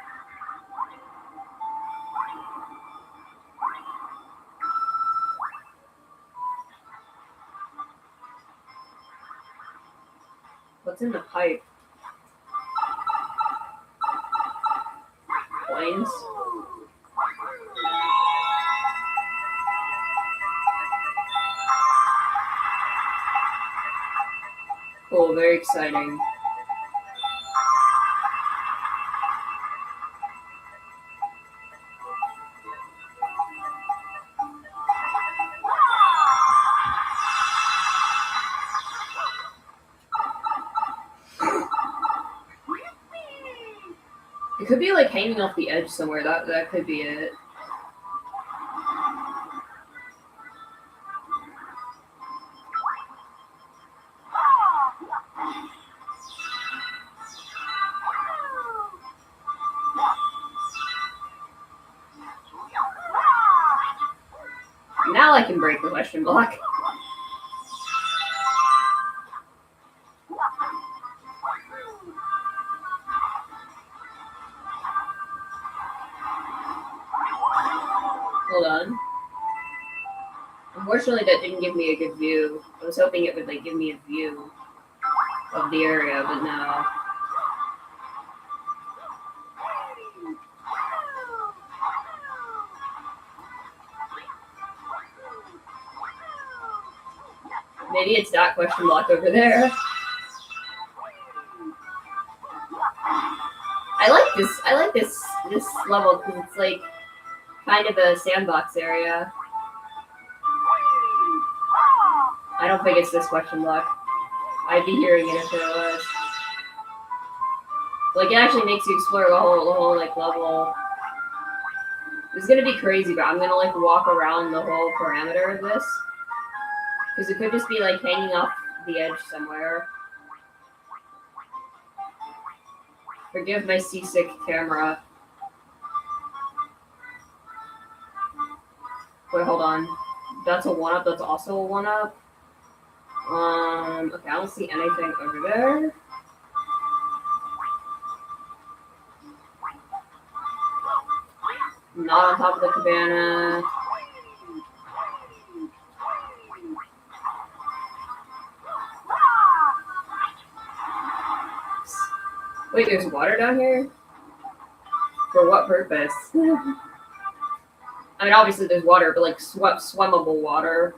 A: What's in the pipe? Coins? Cool, very exciting. It could be like hanging off the edge somewhere. That could be it. Now I can break the question block. Hold on. Unfortunately, that didn't give me a good view. I was hoping it would like give me a view of the area, but no. Maybe it's that question block over there. I like this. I like this level because it's like kind of a sandbox area. I don't think it's this question block. I'd be hearing it if it was. Like, it actually makes you explore the whole like level. It's gonna be crazy, but I'm gonna like walk around the whole parameter of this. Because it could just be like hanging off the edge somewhere. Forgive my seasick camera. Wait, hold on. That's a 1-up, that's also a 1-up. Okay, I don't see anything over there. Not on top of the cabana. Wait, there's water down here? For what purpose? I mean, obviously there's water, but like swimmable water.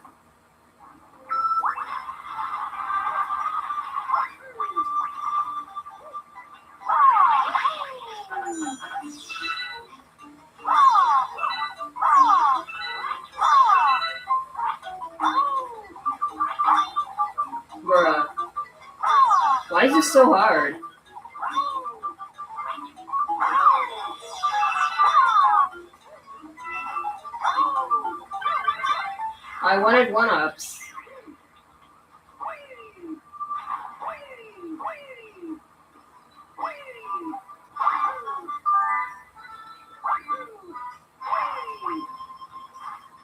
A: Bruh. Why is this so hard? I wanted 1-ups.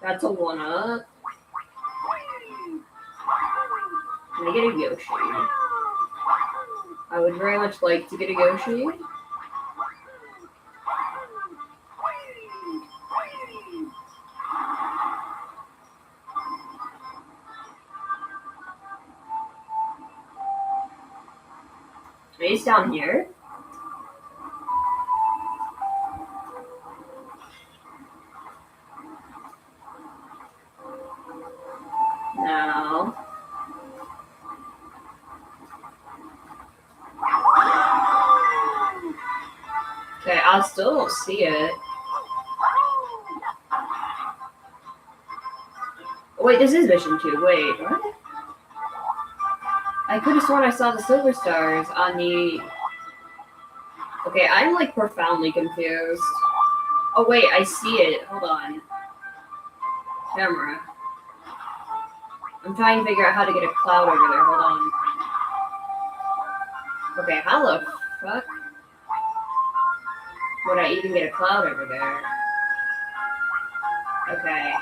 A: That's a 1-up. Can I get a Yoshi? I would very much like to get a Yoshi. Maybe it's down here. No. Okay, I still don't see it. Oh, wait, this is mission 2. Wait, what? I could have sworn I saw the silver stars on the... Okay, I'm like profoundly confused. Oh wait, I see it. Hold on. Camera. I'm trying to figure out how to get a cloud over there. Hold on. Okay, how the fuck would I even get a cloud over there? Okay.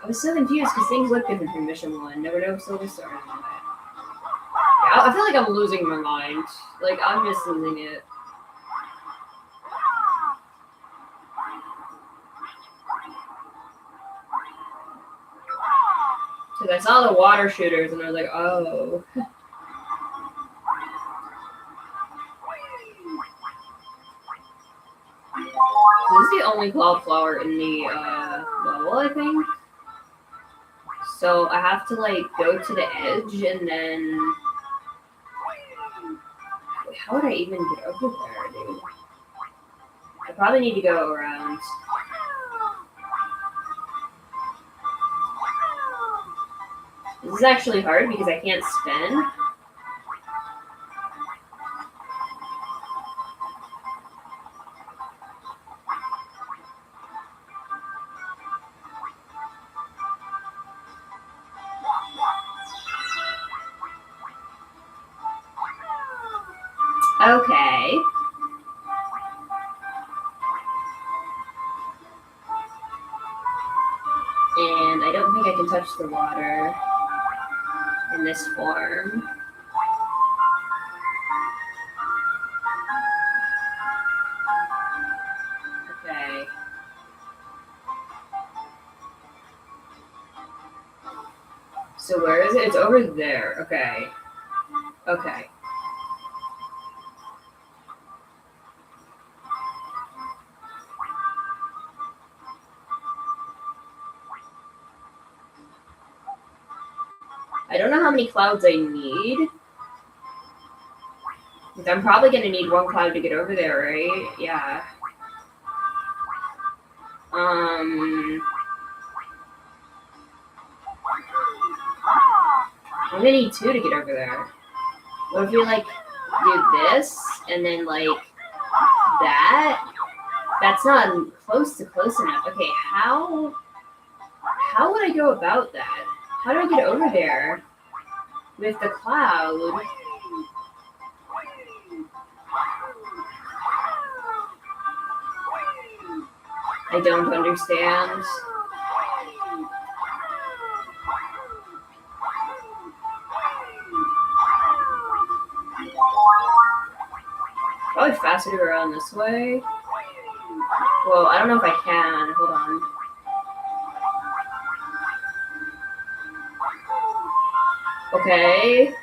A: I was so confused because things look different from Mission 1. There were no silver stars on it. Yeah, I feel like I'm losing my mind. Like, I'm just losing it. Because I saw the water shooters and I was like, oh. This is the only cloud flower in the level, I think. So I have to like go to the edge and then... Wait, how would I even get over there, dude? I probably need to go around. This is actually hard because I can't spin. Okay. And I don't think I can touch the water in this form. Okay. So where is it? It's over there. Okay. Okay. I don't know how many clouds I need. I'm probably gonna need one cloud to get over there, right? Yeah. I'm gonna need two to get over there. What if we like do this and then like that? That's not close enough. Okay, how would I go about that? How do I get over there with the cloud? I don't understand. Probably faster to go around this way. Well, I don't know if I can. Hold on. Okay.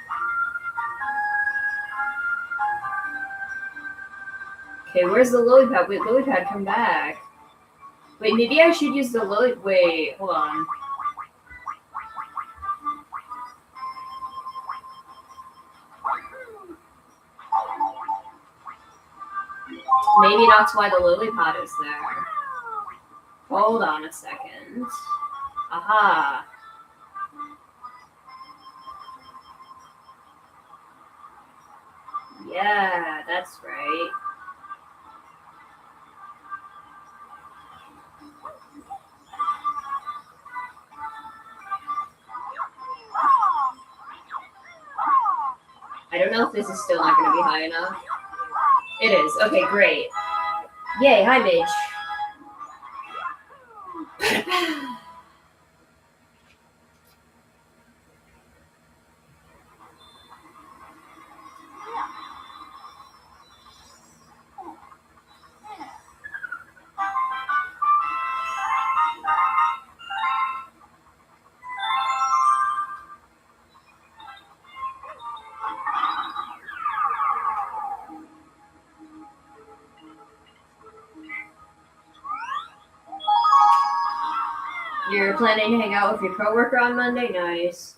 A: Okay, where's the lily pad? Wait, lily pad, come back. Wait, maybe I should use the lily. Wait, hold on. Maybe that's why the lily pad is there. Hold on a second. Aha. Yeah, that's right. I don't know if this is still not going to be high enough. It is. Okay, great. Yay, hi, Mage. You're planning to hang out with your coworker on Monday? Nice.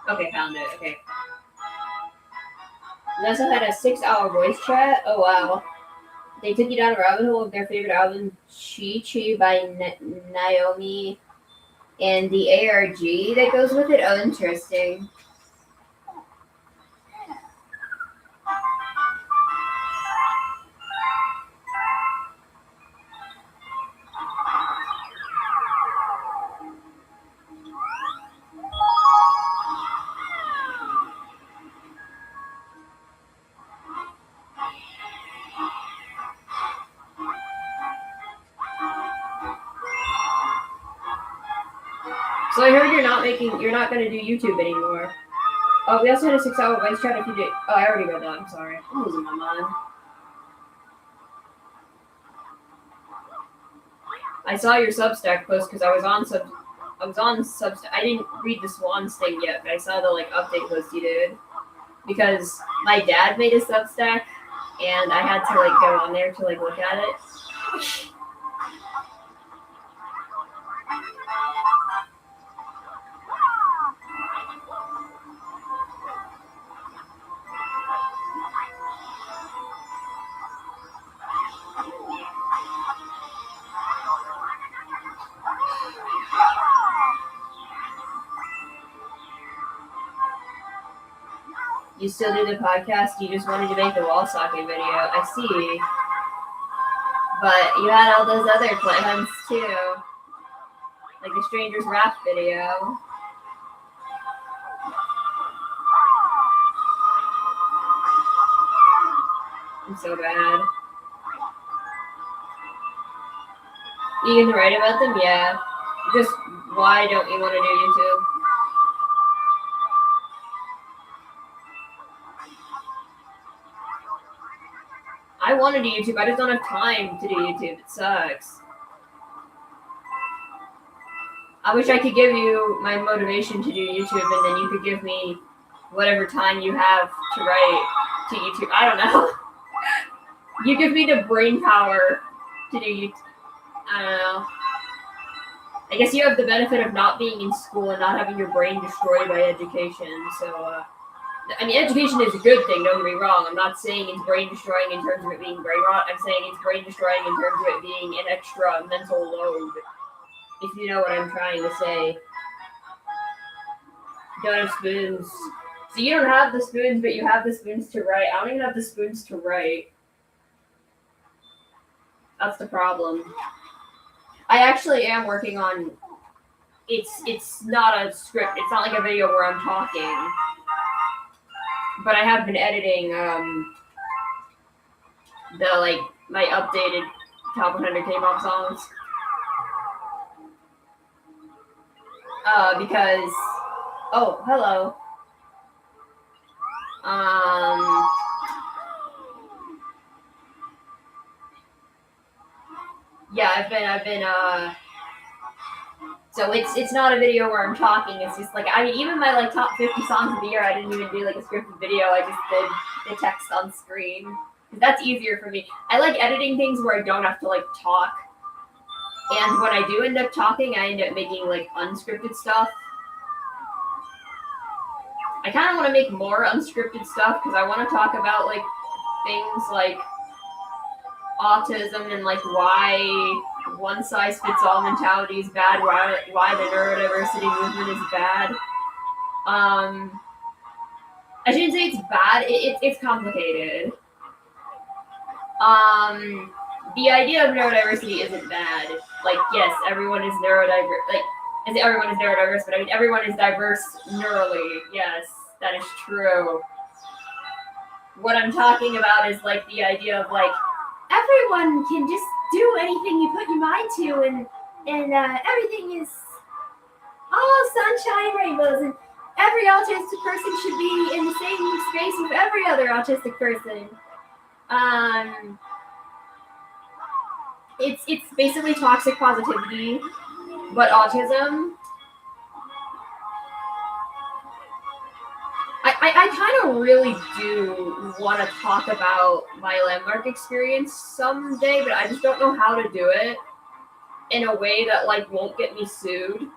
A: Okay, found it. Okay. We also had a 6-hour voice chat. Oh, wow. They took you down a rabbit hole of their favorite album, Chi Chi by Naomi, and the ARG that goes with it. Oh, interesting. So I heard you're not going to do YouTube anymore. Oh, we also had a 6-hour voice chat if you did. Oh, I already read that. I'm sorry. I'm losing my mind. I saw your Substack post because I was on Substack. I didn't read the Swans thing yet, but I saw the like update post you did because my dad made a Substack and I had to like go on there to like look at it. You still do the podcast? You just wanted to make the wall socket video. I see. But you had all those other plans too. Like the Strangers Rap video. I'm so bad. You can write about them? Yeah. Just why don't you want to do YouTube? I want to do YouTube. I just don't have time to do YouTube. It sucks. I wish I could give you my motivation to do YouTube, and then you could give me whatever time you have to write to YouTube. I don't know. You give me the brain power to do YouTube. I don't know. I guess you have the benefit of not being in school and not having your brain destroyed by education. So, I mean, education is a good thing, don't get me wrong. I'm not saying it's brain destroying in terms of it being brain rot. I'm saying it's brain destroying in terms of it being an extra mental load. If you know what I'm trying to say. Don't have spoons. So you don't have the spoons, but you have the spoons to write. I don't even have the spoons to write. That's the problem. I actually am working on. It's not a script. It's not like a video where I'm talking. But I have been editing my updated top 100 K-pop songs. Because oh, hello. Yeah, I've been so it's not a video where I'm talking, it's just like, I mean, even my like top 50 songs of the year, I didn't even do like a scripted video, I just did the text on screen. That's easier for me. I like editing things where I don't have to like talk. And when I do end up talking, I end up making like unscripted stuff. I kind of want to make more unscripted stuff because I want to talk about like things like autism and like why one size fits all mentality is bad, why the neurodiversity movement is bad. I shouldn't say it's bad, it's complicated. The idea of neurodiversity isn't bad. Like, yes, everyone is neurodiverse. Like, I say everyone is neurodiverse, but I mean everyone is diverse neurally. Yes, that is true. What I'm talking about is like the idea of like everyone can just do anything you put your mind to, and everything is all sunshine and rainbows, and every autistic person should be in the same space with every other autistic person. It's basically toxic positivity, but autism. I kind of really do want to talk about my Landmark experience someday, but I just don't know how to do it in a way that like won't get me sued.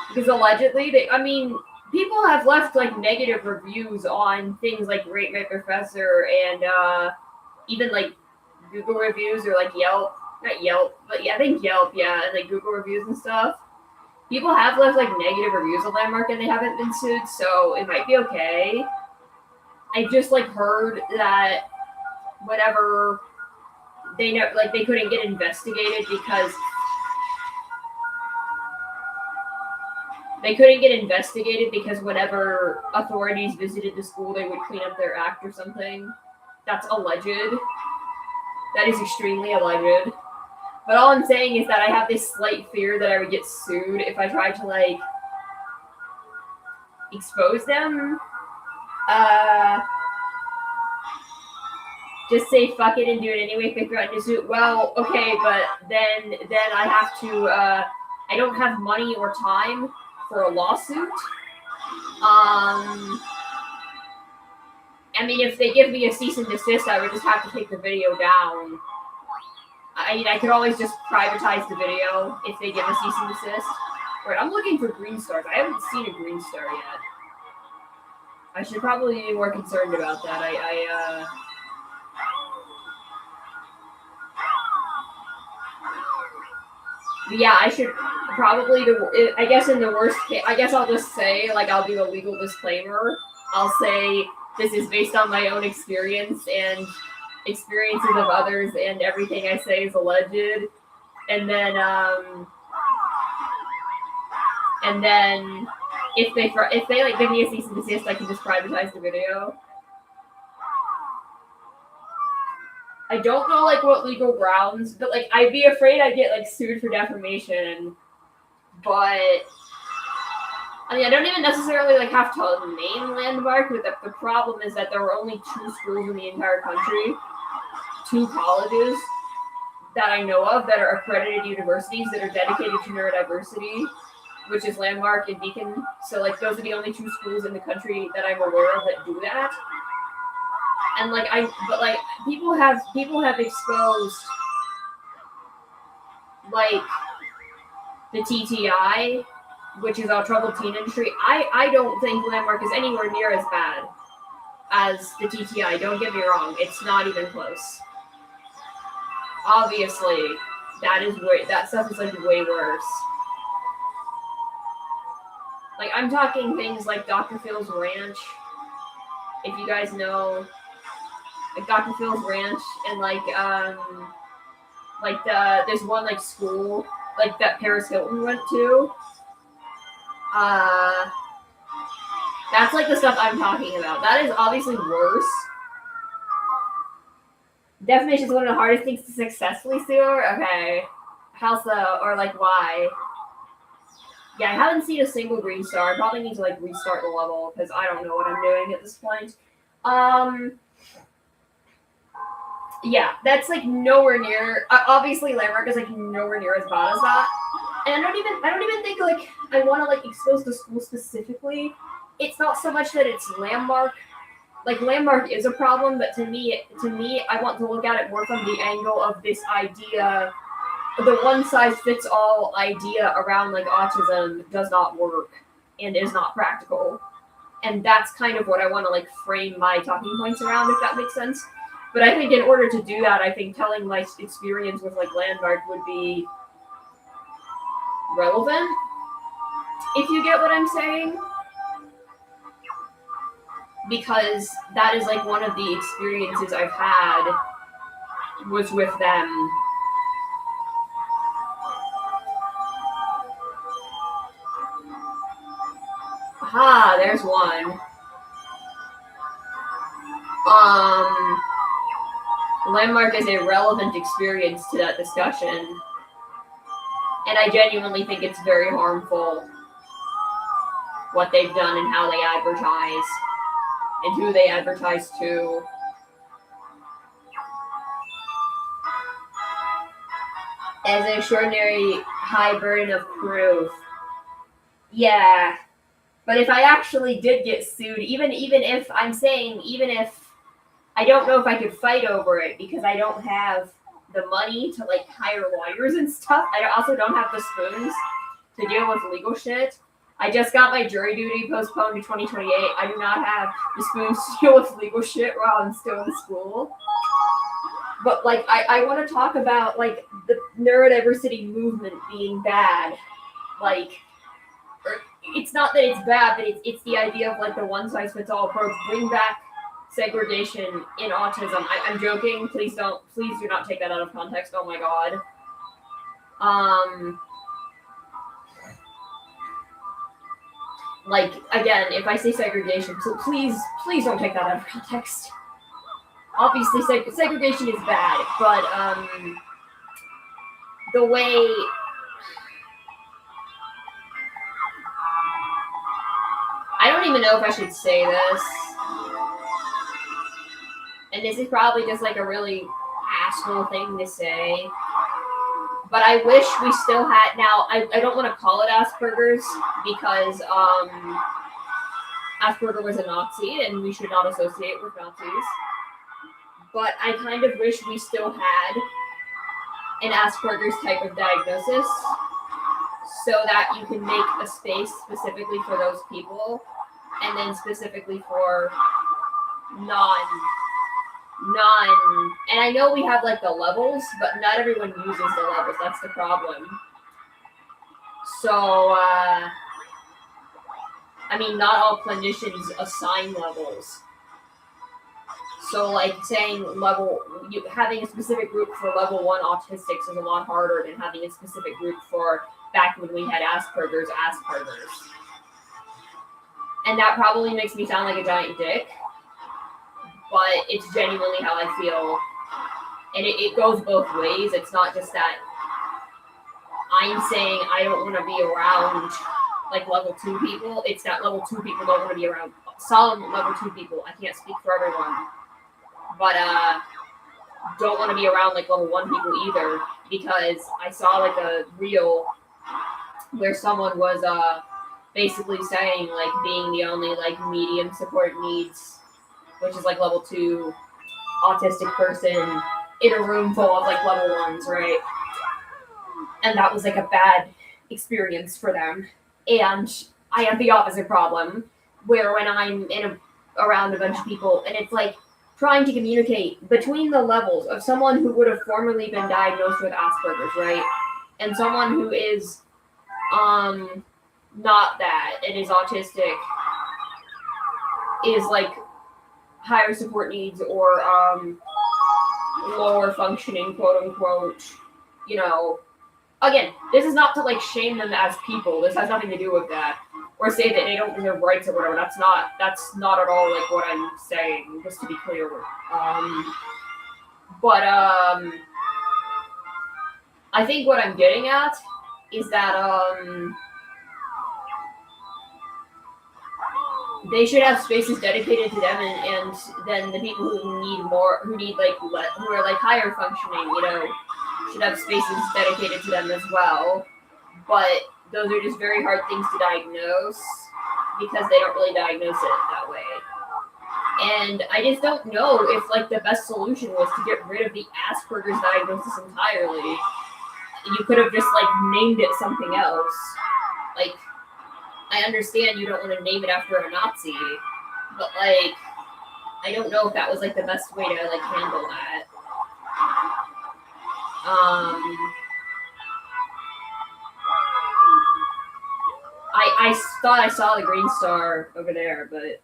A: Because allegedly people have left like negative reviews on things like Rate My Professor and even like Google reviews or like Yelp, not Yelp, but yeah, I think Yelp, yeah, and like Google reviews and stuff. People have left like negative reviews of Landmark and they haven't been sued, so it might be okay. I just like heard that whatever they know, like they couldn't get investigated because whenever authorities visited the school, they would clean up their act or something. That's alleged. That is extremely alleged. But all I'm saying is that I have this slight fear that I would get sued if I tried to, like, expose them. Just say fuck it and do it anyway if they threaten to sue. Well, okay, but then I have to, I don't have money or time for a lawsuit. I mean, if they give me a cease and desist, I would just have to take the video down. I mean, I could always just privatize the video if they give a cease and desist. Right, I'm looking for green stars. I haven't seen a green star yet. I should probably be more concerned about that. Yeah, I should. probably I guess in the worst case, I guess I'll just say, like, I'll do a legal disclaimer. I'll say this is based on my own experience and experiences of others, and everything I say is alleged. And then if they like give me a cease and desist, I can just privatize the video. I don't know like what legal grounds, but like I'd be afraid I'd get like sued for defamation. But I mean, I don't even necessarily like have to name Landmark. But the problem is that there were only 2 schools in the entire country, 2 colleges that I know of that are accredited universities that are dedicated to neurodiversity, which is Landmark and Beacon. So like those are the only 2 schools in the country that I'm aware of that do that. And like people have exposed like the TTI, which is our troubled teen industry. I don't think Landmark is anywhere near as bad as the TTI. Don't get me wrong; it's not even close. Obviously, that stuff is like way worse. Like I'm talking things like Dr. Phil's Ranch. If you guys know, like Dr. Phil's Ranch, and there's one like school like that Paris Hilton went to. That's like the stuff I'm talking about. That is obviously worse. Defamation is one of the hardest things to successfully sue. Okay, how so? Or like why? Yeah, I haven't seen a single green star. I probably need to like restart the level because I don't know what I'm doing at this point. Yeah, that's like nowhere near. Obviously, Landmark is like nowhere near as bad as that. And I don't even think like I want to like expose the school specifically. It's not so much that it's Landmark. Like Landmark is a problem, but to me, I want to look at it more from the angle of this idea. The one-size-fits-all idea around like autism does not work and is not practical, and that's kind of what I want to like frame my talking points around, if that makes sense. But I think in order to do that, I think telling my experience with like Landmark would be relevant, if you get what I'm saying. Because that is like one of the experiences I've had was with them. Aha, there's one. Landmark is a relevant experience to that discussion. And I genuinely think it's very harmful what they've done and how they advertise and who they advertise to. As an extraordinary high burden of proof. Yeah. But if I actually did get sued, even if I don't know if I could fight over it because I don't have the money to like hire lawyers and stuff. I also don't have the spoons to deal with legal shit. I just got my jury duty postponed to 2028. I do not have the spoons to deal with legal shit while I'm still in school. But like I want to talk about like the neurodiversity movement being bad. Like it's not that it's bad, but it's the idea of like the one-size-fits-all approach. Bring back segregation in autism. I'm joking. Please do not take that out of context. Oh my god. Like again, if I say segregation, so please don't take that out of context. Obviously, segregation is bad, but the way. I don't even know if I should say this. And this is probably just like a really asshole thing to say. But I wish we still had, now I don't want to call it Asperger's because Asperger was a Nazi and we should not associate with Nazis. But I kind of wish we still had an Asperger's type of diagnosis so that you can make a space specifically for those people and then specifically for and I know we have like the levels, but not everyone uses the levels. That's the problem. So, I mean, not all clinicians assign levels. So, like saying having a specific group for level 1 autistics is a lot harder than having a specific group for back when we had Asperger's. And that probably makes me sound like a giant dick, but it's genuinely how I feel. And it goes both ways. It's not just that I'm saying I don't want to be around like level 2 people. It's that level 2 people don't want to be around some level 2 people. I can't speak for everyone. But don't want to be around like level 1 people either, because I saw like a reel where someone was basically saying like being the only like medium support needs, which is like level 2 autistic person in a room full of like level 1s, right? And that was like a bad experience for them. And I have the opposite problem, where when I'm around a bunch of people, and it's like trying to communicate between the levels of someone who would have formerly been diagnosed with Asperger's, right? And someone who is not that and is autistic, is like higher support needs or lower functioning, quote unquote, you know. Again, this is not to like shame them as people. This has nothing to do with that, or say that they don't deserve rights or whatever. That's not at all like what I'm saying. Just to be clear. But I think what I'm getting at is that they should have spaces dedicated to them, and then the people who need more, who are like higher functioning, you know, should have spaces dedicated to them as well. But those are just very hard things to diagnose because they don't really diagnose it that way. And I just don't know if like the best solution was to get rid of the Asperger's diagnosis entirely. You could have just like named it something else. Like, I understand you don't want to name it after a Nazi, but like, I don't know if that was like the best way to like handle that. I thought I saw the green star over there, but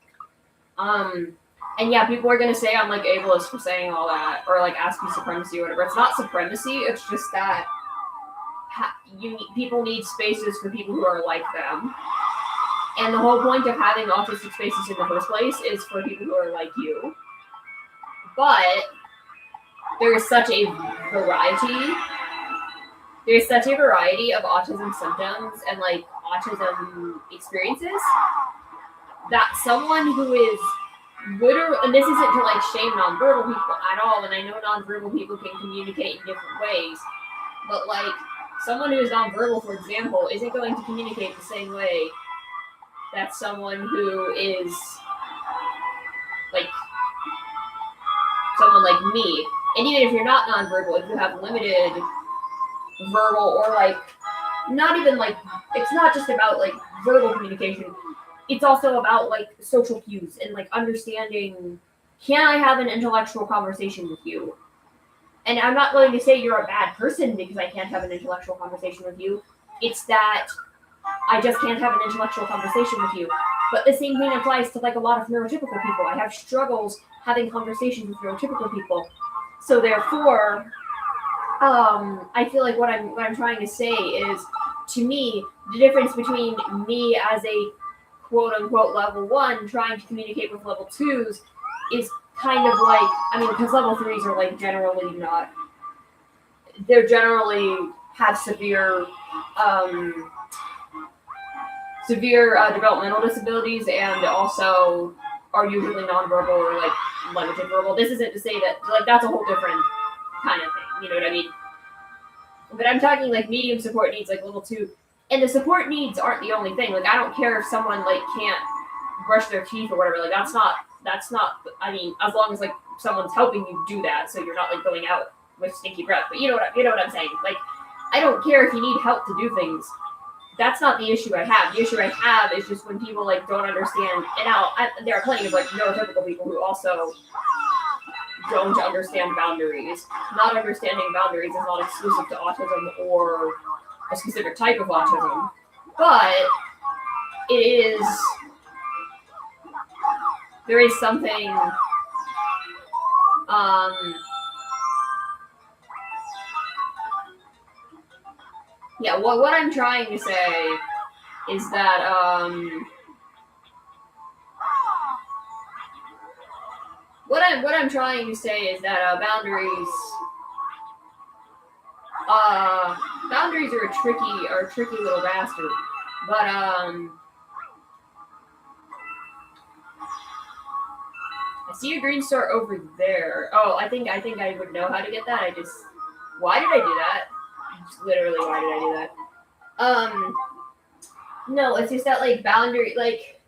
A: and yeah, people are gonna say I'm like ableist for saying all that, or like asking supremacy or whatever. It's not supremacy. It's just that people need spaces for people who are like them. And the whole point of having autistic spaces in the first place is for people who are like you. But there is such a variety. There's such a variety of autism symptoms and like autism experiences that someone who is literally, and this isn't to like shame nonverbal people at all, and I know nonverbal people can communicate in different ways, but like someone who is nonverbal, for example, isn't going to communicate the same way that someone who is like someone like me. And even if you're not nonverbal, if you have limited verbal or like not even like, it's not just about like verbal communication, it's also about like social cues and like understanding, can I have an intellectual conversation with you? And I'm not going to say you're a bad person because I can't have an intellectual conversation with you. It's that I just can't have an intellectual conversation with you. But the same thing applies to like a lot of neurotypical people. I have struggles having conversations with neurotypical people. So therefore, I feel like what I'm trying to say is, to me, the difference between me as a quote unquote level 1 trying to communicate with level 2s is kind of like, I mean, because level 3s are like generally not, they're generally have severe developmental disabilities, and also are usually nonverbal or like limited verbal. This isn't to say that like that's a whole different kind of thing, you know what I mean? But I'm talking like medium support needs, like level 2, and the support needs aren't the only thing. Like I don't care if someone like can't brush their teeth or whatever. Like that's not. I mean, as long as like someone's helping you do that, so you're not like going out with stinky breath. But you know what I'm saying. Like I don't care if you need help to do things. That's not the issue I have. The issue I have is just when people like don't understand. And now there are plenty of like neurotypical people who also don't understand boundaries. Not understanding boundaries is not exclusive to autism or a specific type of autism, but it is, there is something, yeah, what I'm trying to say is that, what I'm trying to say is that, boundaries are a tricky little bastard, but, I see a green star over there. Oh, I think I would know how to get that. Why did I do that? Literally, why did I do that? No, it's just that like boundary, like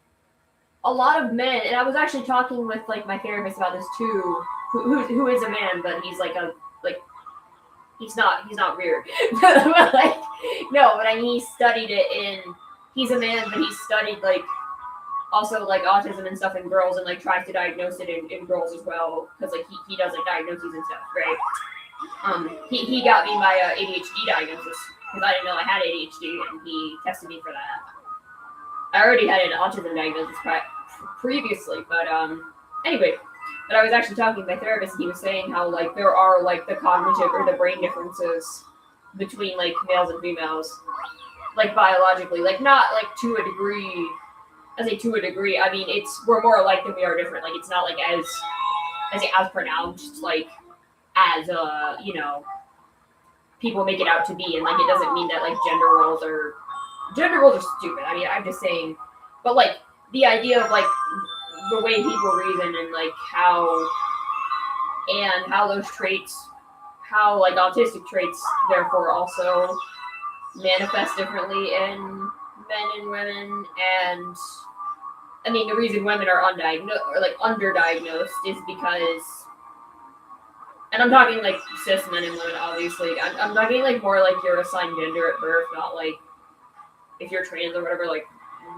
A: a lot of men, and I was actually talking with like my therapist about this too, who is a man, but he's like he's not weird, but like no, but I mean he studied it he's a man, but he studied like also like autism and stuff in girls and like tries to diagnose it in girls as well because like he does like diagnoses and stuff, right? He got me my ADHD diagnosis because I didn't know I had ADHD and he tested me for that. I already had an autism diagnosis previously, but anyway. But I was actually talking to my therapist and he was saying how like there are like the cognitive or the brain differences between like males and females, like biologically, like not like to a degree. I say to a degree. I mean, we're more alike than we are different. Like it's not like as pronounced like as people make it out to be, and like it doesn't mean that like gender roles are stupid. I mean, I'm just saying, but like the idea of like the way people reason and like how those traits, how like autistic traits therefore also manifest differently in men and women. And I mean the reason women are undiagnosed or like underdiagnosed is because, and I'm talking like cis men and women obviously, I'm talking like more like your assigned gender at birth, not like if you're trans or whatever, like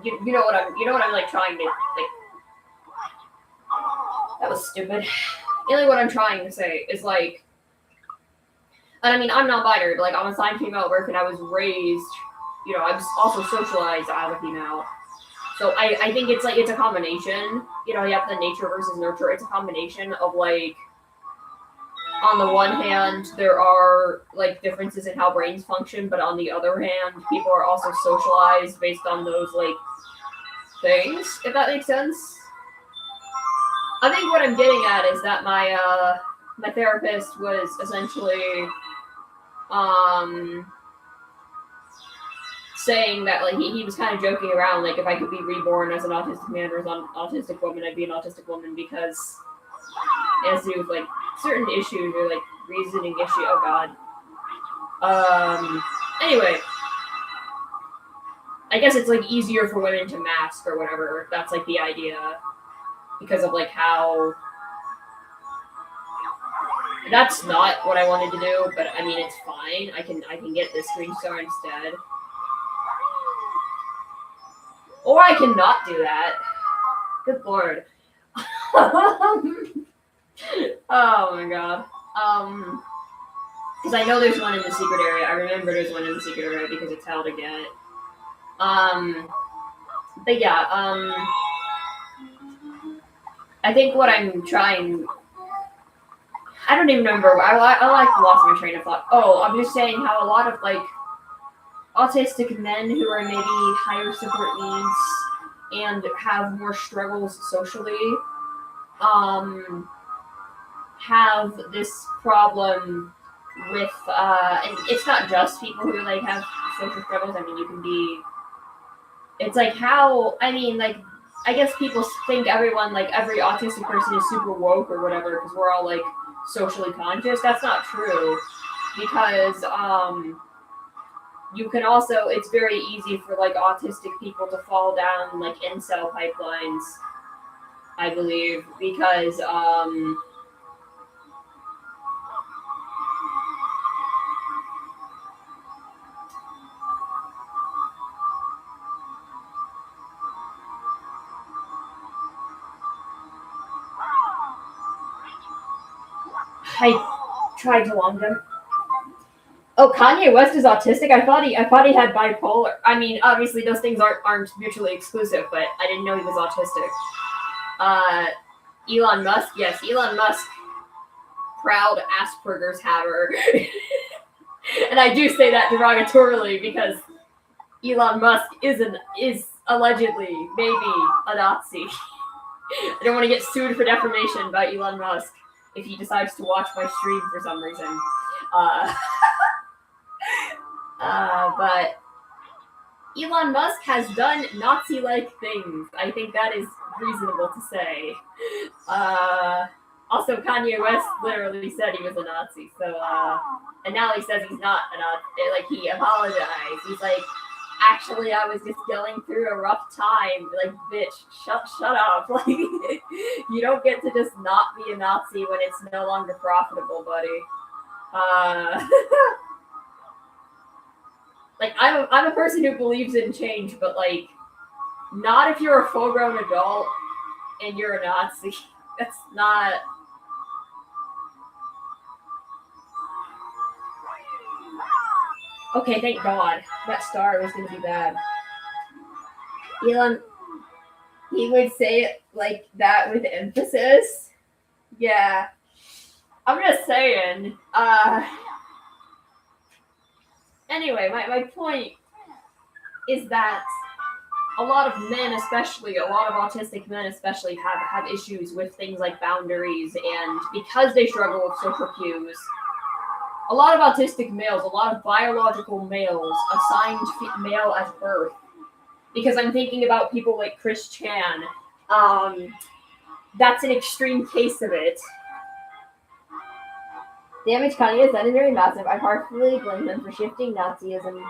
A: you know what I'm like trying to like. That was stupid. Really, what I'm trying to say is like, and I mean, I'm non-binary, but like I'm assigned female at birth, and I was raised, I was also socialized as a female. So I think it's like it's a combination. You have the nature versus nurture. It's a combination of like, on the one hand, there are like differences in how brains function, but on the other hand, people are also socialized based on those like things. If that makes sense. I think what I'm getting at is that my therapist was essentially saying that like he was kind of joking around, like if I could be reborn as an autistic man or as an autistic woman, I'd be an autistic woman because it has to do with like certain issues or like reasoning issue. Oh God. Anyway, I guess it's like easier for women to mask or whatever. That's like the idea. Because of like how that's not what I wanted to do, but I mean it's fine. I can get this green star instead. Or I can not do that. Good lord. Oh my god. Because I know there's one in the secret area. I remember there's one in the secret area because it's hell to get. But yeah, I think what I'm trying, I don't even remember. I lost my train of thought. Oh, I'm just saying how a lot of like autistic men who are maybe higher support needs and have more struggles socially, have this problem with, and it's not just people who like have social struggles. I mean, you can be. It's like how, I mean, like. I guess people think every autistic person is super woke or whatever because we're all like socially conscious. That's not true because you can also, it's very easy for like autistic people to fall down like incel pipelines, I believe, because I tried to long jump. Oh, Kanye West is autistic. I thought he had bipolar. I mean, obviously those things aren't mutually exclusive, but I didn't know he was autistic. Elon Musk, yes, Elon Musk, proud Asperger's haver. And I do say that derogatorily because Elon Musk is allegedly maybe a Nazi. I don't want to get sued for defamation by Elon Musk if he decides to watch my stream for some reason. But Elon Musk has done Nazi-like things. I think that is reasonable to say. Also, Kanye West literally said he was a Nazi, so, and now he says he's not a Nazi, like, he apologized. He's like, actually, I was just going through a rough time. Like, bitch, shut up. Like, you don't get to just not be a Nazi when it's no longer profitable, buddy. Like, I'm a person who believes in change, but, like, not if you're a full-grown adult and you're a Nazi. That's not... Okay, thank God. That star was going to be bad. Elon, he would say it like that with emphasis. Yeah. I'm just saying. Anyway, my point is that a lot of men, especially, a lot of autistic men especially, have issues with things like boundaries, and because they struggle with social cues, a lot of autistic males, a lot of biological males assigned male at birth, because I'm thinking about people like Chris Chan, that's an extreme case of it. Damage Kanye is very massive. I partially blame him for shifting Nazism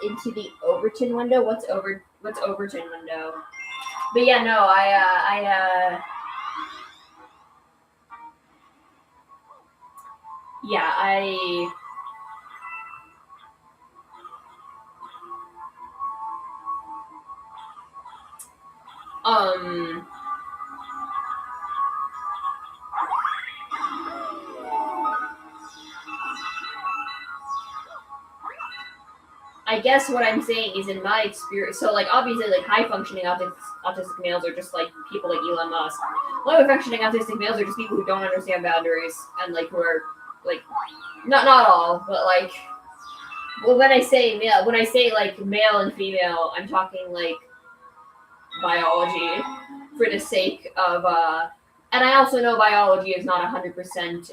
A: into the Overton window. What's Overton window? But yeah, no, I guess what I'm saying is, in my experience, so, like, obviously, like, high-functioning autistic males are just, like, people like Elon Musk. Low-functioning autistic males are just people who don't understand boundaries, and, like, who are, like, not all, but, like, well, when I say male, like, male and female, I'm talking, like, biology, for the sake of, and I also know biology is not 100%,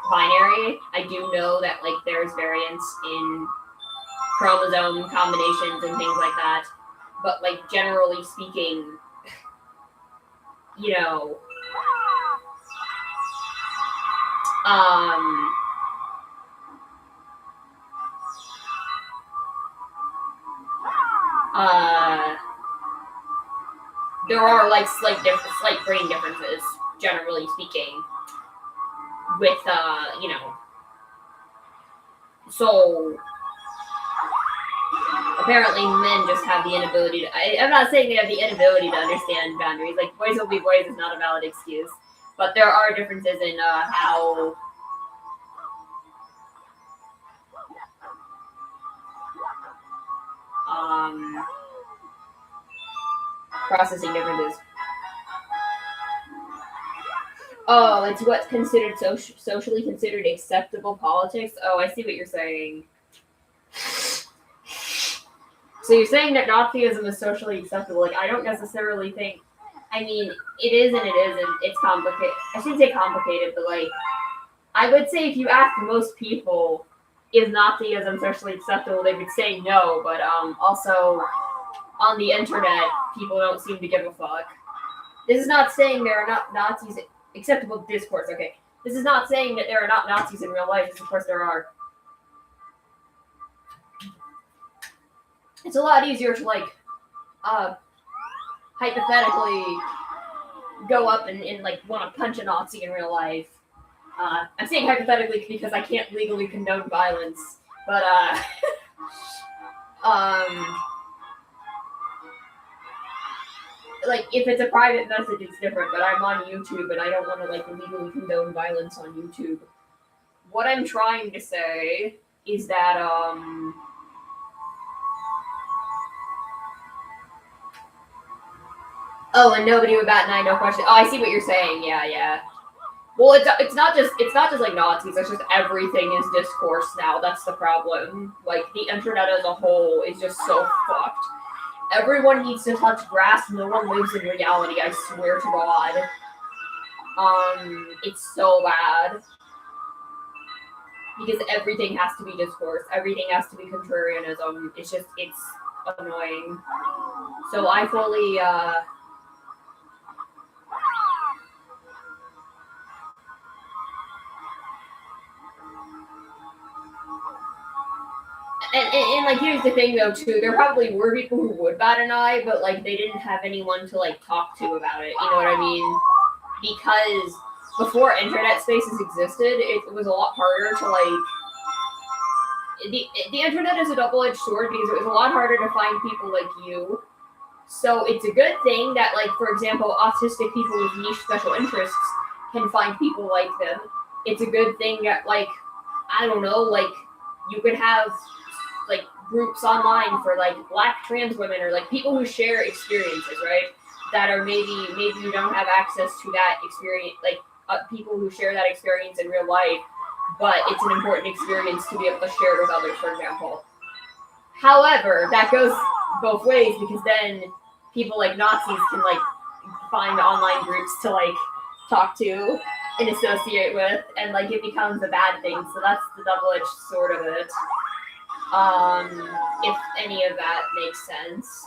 A: binary. I do know that, like, there's variance in chromosome combinations and things like that, but, like, generally speaking, you know, there are, like, slight brain differences, generally speaking, with, you know, so apparently men just have the inability to, I'm not saying they have the inability to understand boundaries, like, boys will be boys is not a valid excuse, but there are differences in, how, processing differences. Oh, it's what's considered socially considered acceptable politics? Oh, I see what you're saying. So you're saying that Nazism is socially acceptable. Like, I don't necessarily think... I mean, it is and it isn't. It's complicated. I shouldn't say complicated, but, like, I would say if you ask most people, is Nazism socially acceptable, they would say no, but also on the internet, people don't seem to give a fuck. This is not saying there are not Nazis... Acceptable discourse, okay. This is not saying that there are not Nazis in real life, of course there are. It's a lot easier to, like, hypothetically go up and like, want to punch a Nazi in real life. I'm saying hypothetically because I can't legally condone violence, but, like, if it's a private message, it's different, but I'm on YouTube, and I don't want to, like, legally condone violence on YouTube. what I'm trying to say is that oh, and nobody would bat an eye, no question. Oh, I see what you're saying. Yeah. Well, it's not just like Nazis. It's just everything is discourse now. That's the problem. Like the internet as a whole is just so fucked. Everyone needs to touch grass. No one lives in reality. I swear to God. It's so bad because everything has to be discourse. Everything has to be contrarianism. It's annoying. So I fully And like here's the thing though too, there probably were people who would bat an eye, but like they didn't have anyone to like talk to about it. You know what I mean? Because before internet spaces existed, it was a lot harder to like. The internet is a double-edged sword because it was a lot harder to find people like you. So it's a good thing that like, for example, autistic people with niche special interests can find people like them. It's a good thing that like, I don't know, like you could have like groups online for like Black trans women or like people who share experiences, right? That are maybe you don't have access to that experience, like people who share that experience in real life, but it's an important experience to be able to share it with others, for example. However, that goes both ways because then people like Nazis can like find online groups to like talk to and associate with, and like it becomes a bad thing. So that's the double-edged sword of it. If any of that makes sense.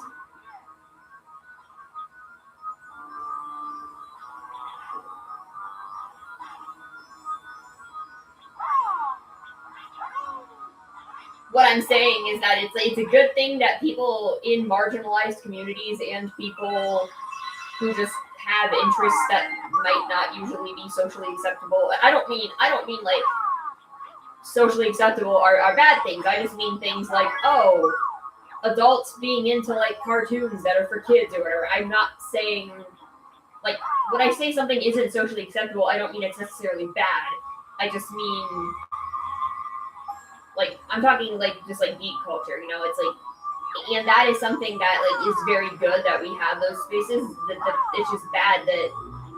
A: What I'm saying is that it's a good thing that people in marginalized communities and people who just have interests that might not usually be socially acceptable. I don't mean like socially acceptable are bad things. I just mean things like, oh, adults being into like cartoons that are for kids or whatever. I'm not saying like when I say something isn't socially acceptable, I don't mean it's necessarily bad. I just mean like I'm talking like just like geek culture, you know, it's like, and that is something that like is very good that we have those spaces. It's just bad that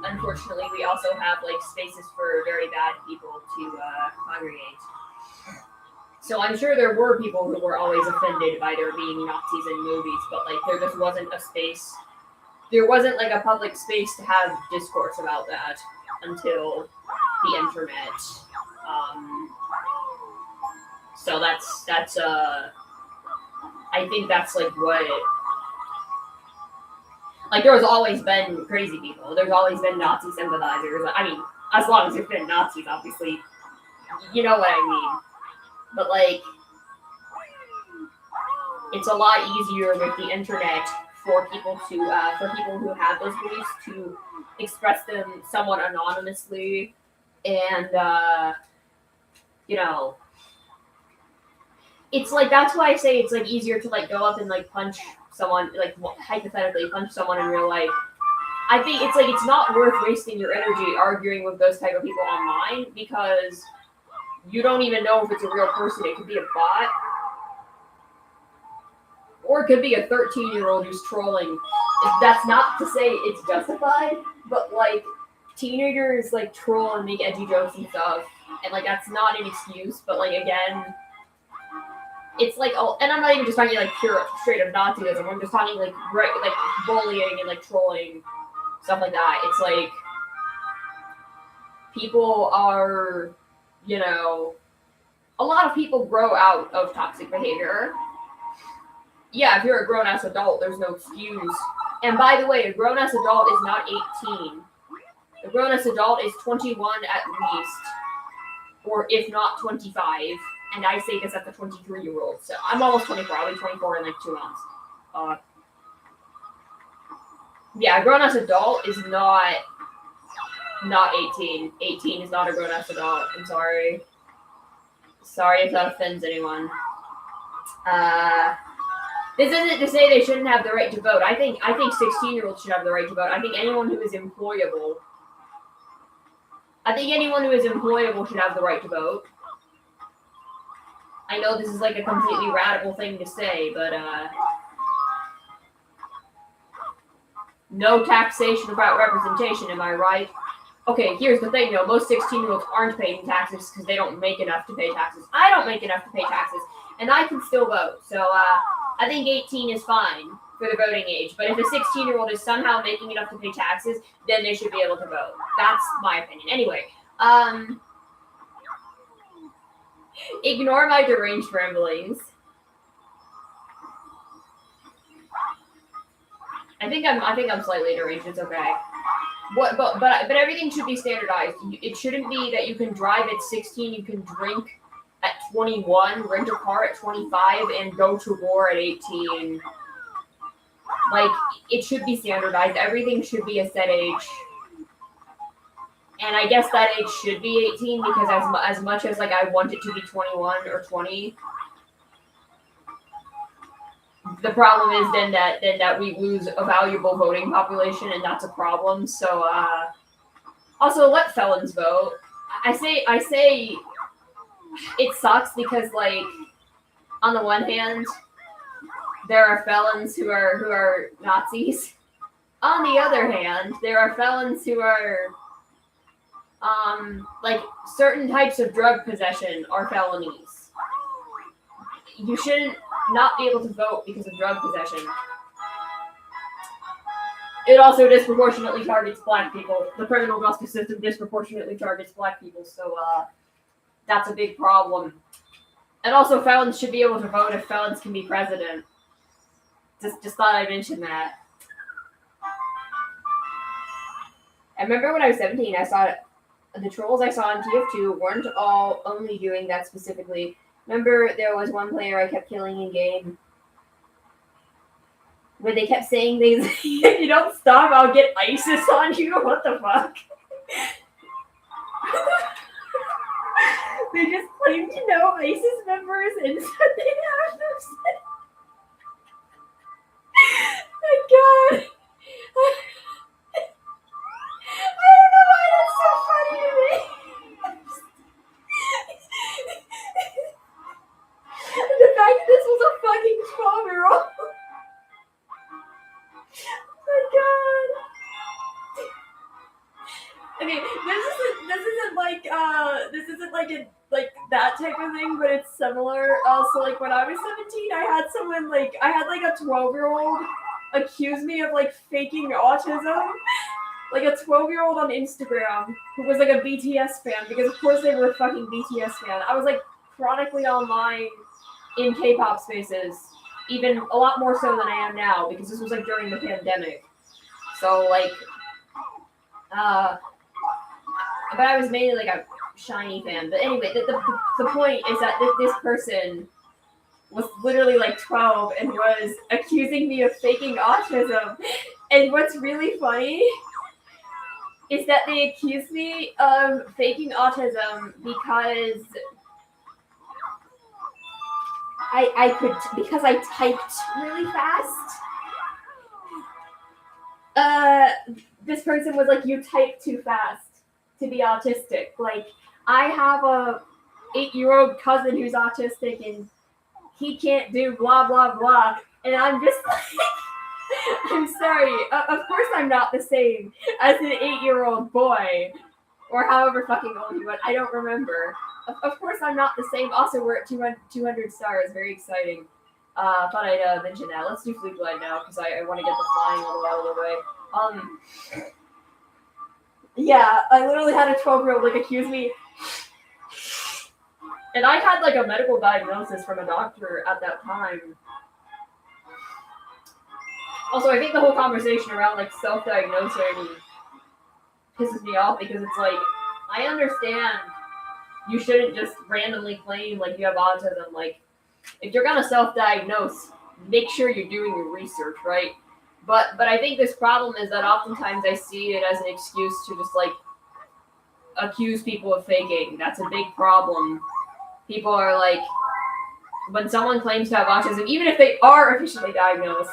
A: unfortunately we also have like spaces for very bad people to congregate. So I'm sure there were people who were always offended by there being Nazis in movies, but like there just wasn't a space. There wasn't like a public space to have discourse about that until the internet. So that's I think that's like what like there's always been crazy people. There's always been Nazi sympathizers. I mean, as long as there's been Nazis, obviously, you know what I mean. But like, it's a lot easier with the internet for people who have those beliefs to express them somewhat anonymously, and you know. It's like that's why I say it's like easier to like go up and like punch someone, like hypothetically punch someone in real life. I think it's like it's not worth wasting your energy arguing with those type of people online because you don't even know if it's a real person. It could be a bot, or it could be a 13-year-old who's trolling. That's not to say it's justified, but like teenagers like troll and make edgy jokes and stuff, and like that's not an excuse. But like again. It's like, oh, and I'm not even just talking like pure straight up Nazism. I'm just talking like like bullying and like trolling, stuff like that. It's like people are, you know, a lot of people grow out of toxic behavior. Yeah, if you're a grown ass adult, there's no excuse. And by the way, a grown ass adult is not 18. A grown ass adult is 21 at least, or if not 25. And I say this as a 23-year-old. So I'm almost 24. I'll be 24 in like 2 months. Yeah, a grown-ass adult is not 18. 18 is not a grown-ass adult. I'm sorry. Sorry if that offends anyone. This isn't to say they shouldn't have the right to vote. I think 16-year-olds should have the right to vote. I think anyone who is employable I think anyone who is employable should have the right to vote. I know this is like a completely radical thing to say, but no taxation without representation, am I right? Okay, here's the thing though, most 16-year-olds aren't paying taxes because they don't make enough to pay taxes. I don't make enough to pay taxes, and I can still vote. So I think 18 is fine for the voting age, but if a 16-year-old is somehow making enough to pay taxes, then they should be able to vote. That's my opinion. Anyway, ignore my deranged ramblings. I think I'm slightly deranged. It's okay. But everything should be standardized. It shouldn't be that you can drive at 16, you can drink at 21, rent a car at 25, and go to war at 18. Like, it should be standardized. Everything should be a set age. And I guess that age should be 18 because as much as like I want it to be 21 or 20, the problem is then that we lose a valuable voting population, and that's a problem. So also let felons vote. I say it sucks because like on the one hand there are felons who are Nazis. On the other hand, there are felons who are like certain types of drug possession are felonies. You shouldn't not be able to vote because of drug possession. It also disproportionately targets black people. The criminal justice system disproportionately targets black people, so that's a big problem. And also felons should be able to vote if felons can be president. Just thought I'd mention that. I remember when I was 17, I saw the trolls I saw on TF2 weren't all only doing that specifically. Remember, there was one player I kept killing in game where they kept saying things, if you don't stop, I'll get ISIS on you. What the fuck? They just claimed to know ISIS members and said they have them. My God. I don't know why that's so funny to me. The fact that this was a fucking 12-year-old. Oh my God. Okay, this isn't like a that type of thing, but it's similar. So like when I was 17, I had a 12-year-old accuse me of like faking autism. Like a 12-year-old on Instagram who was like a BTS fan, because of course they were a fucking BTS fan. I was like chronically online in K-pop spaces, even a lot more so than I am now, because this was like during the pandemic. So like, but I was mainly like a SHINee fan. But anyway, the point is that this person was literally like 12 and was accusing me of faking autism. And what's really funny is that they accused me of faking autism because because I typed really fast. This person was like, you type too fast to be autistic. Like, I have a 8-year-old cousin who's autistic and he can't do blah, blah, blah. And I'm just like, I'm sorry. Of course I'm not the same as an 8-year-old boy, or however fucking old he was. I don't remember. Of course I'm not the same. Also, we're at 200 stars. Very exciting. Thought I'd mention that. Let's do Fleet Glide now, because I want to get the flying a little out of the way. Yeah, I literally had a 12-year-old like accuse me. And I had like a medical diagnosis from a doctor at that time. Also, I think the whole conversation around like self-diagnosing pisses me off, because it's like, I understand you shouldn't just randomly claim like you have autism. Like, if you're gonna self-diagnose, make sure you're doing your research, right? But I think this problem is that oftentimes I see it as an excuse to just like accuse people of faking. That's a big problem. People are like, when someone claims to have autism, even if they are officially diagnosed,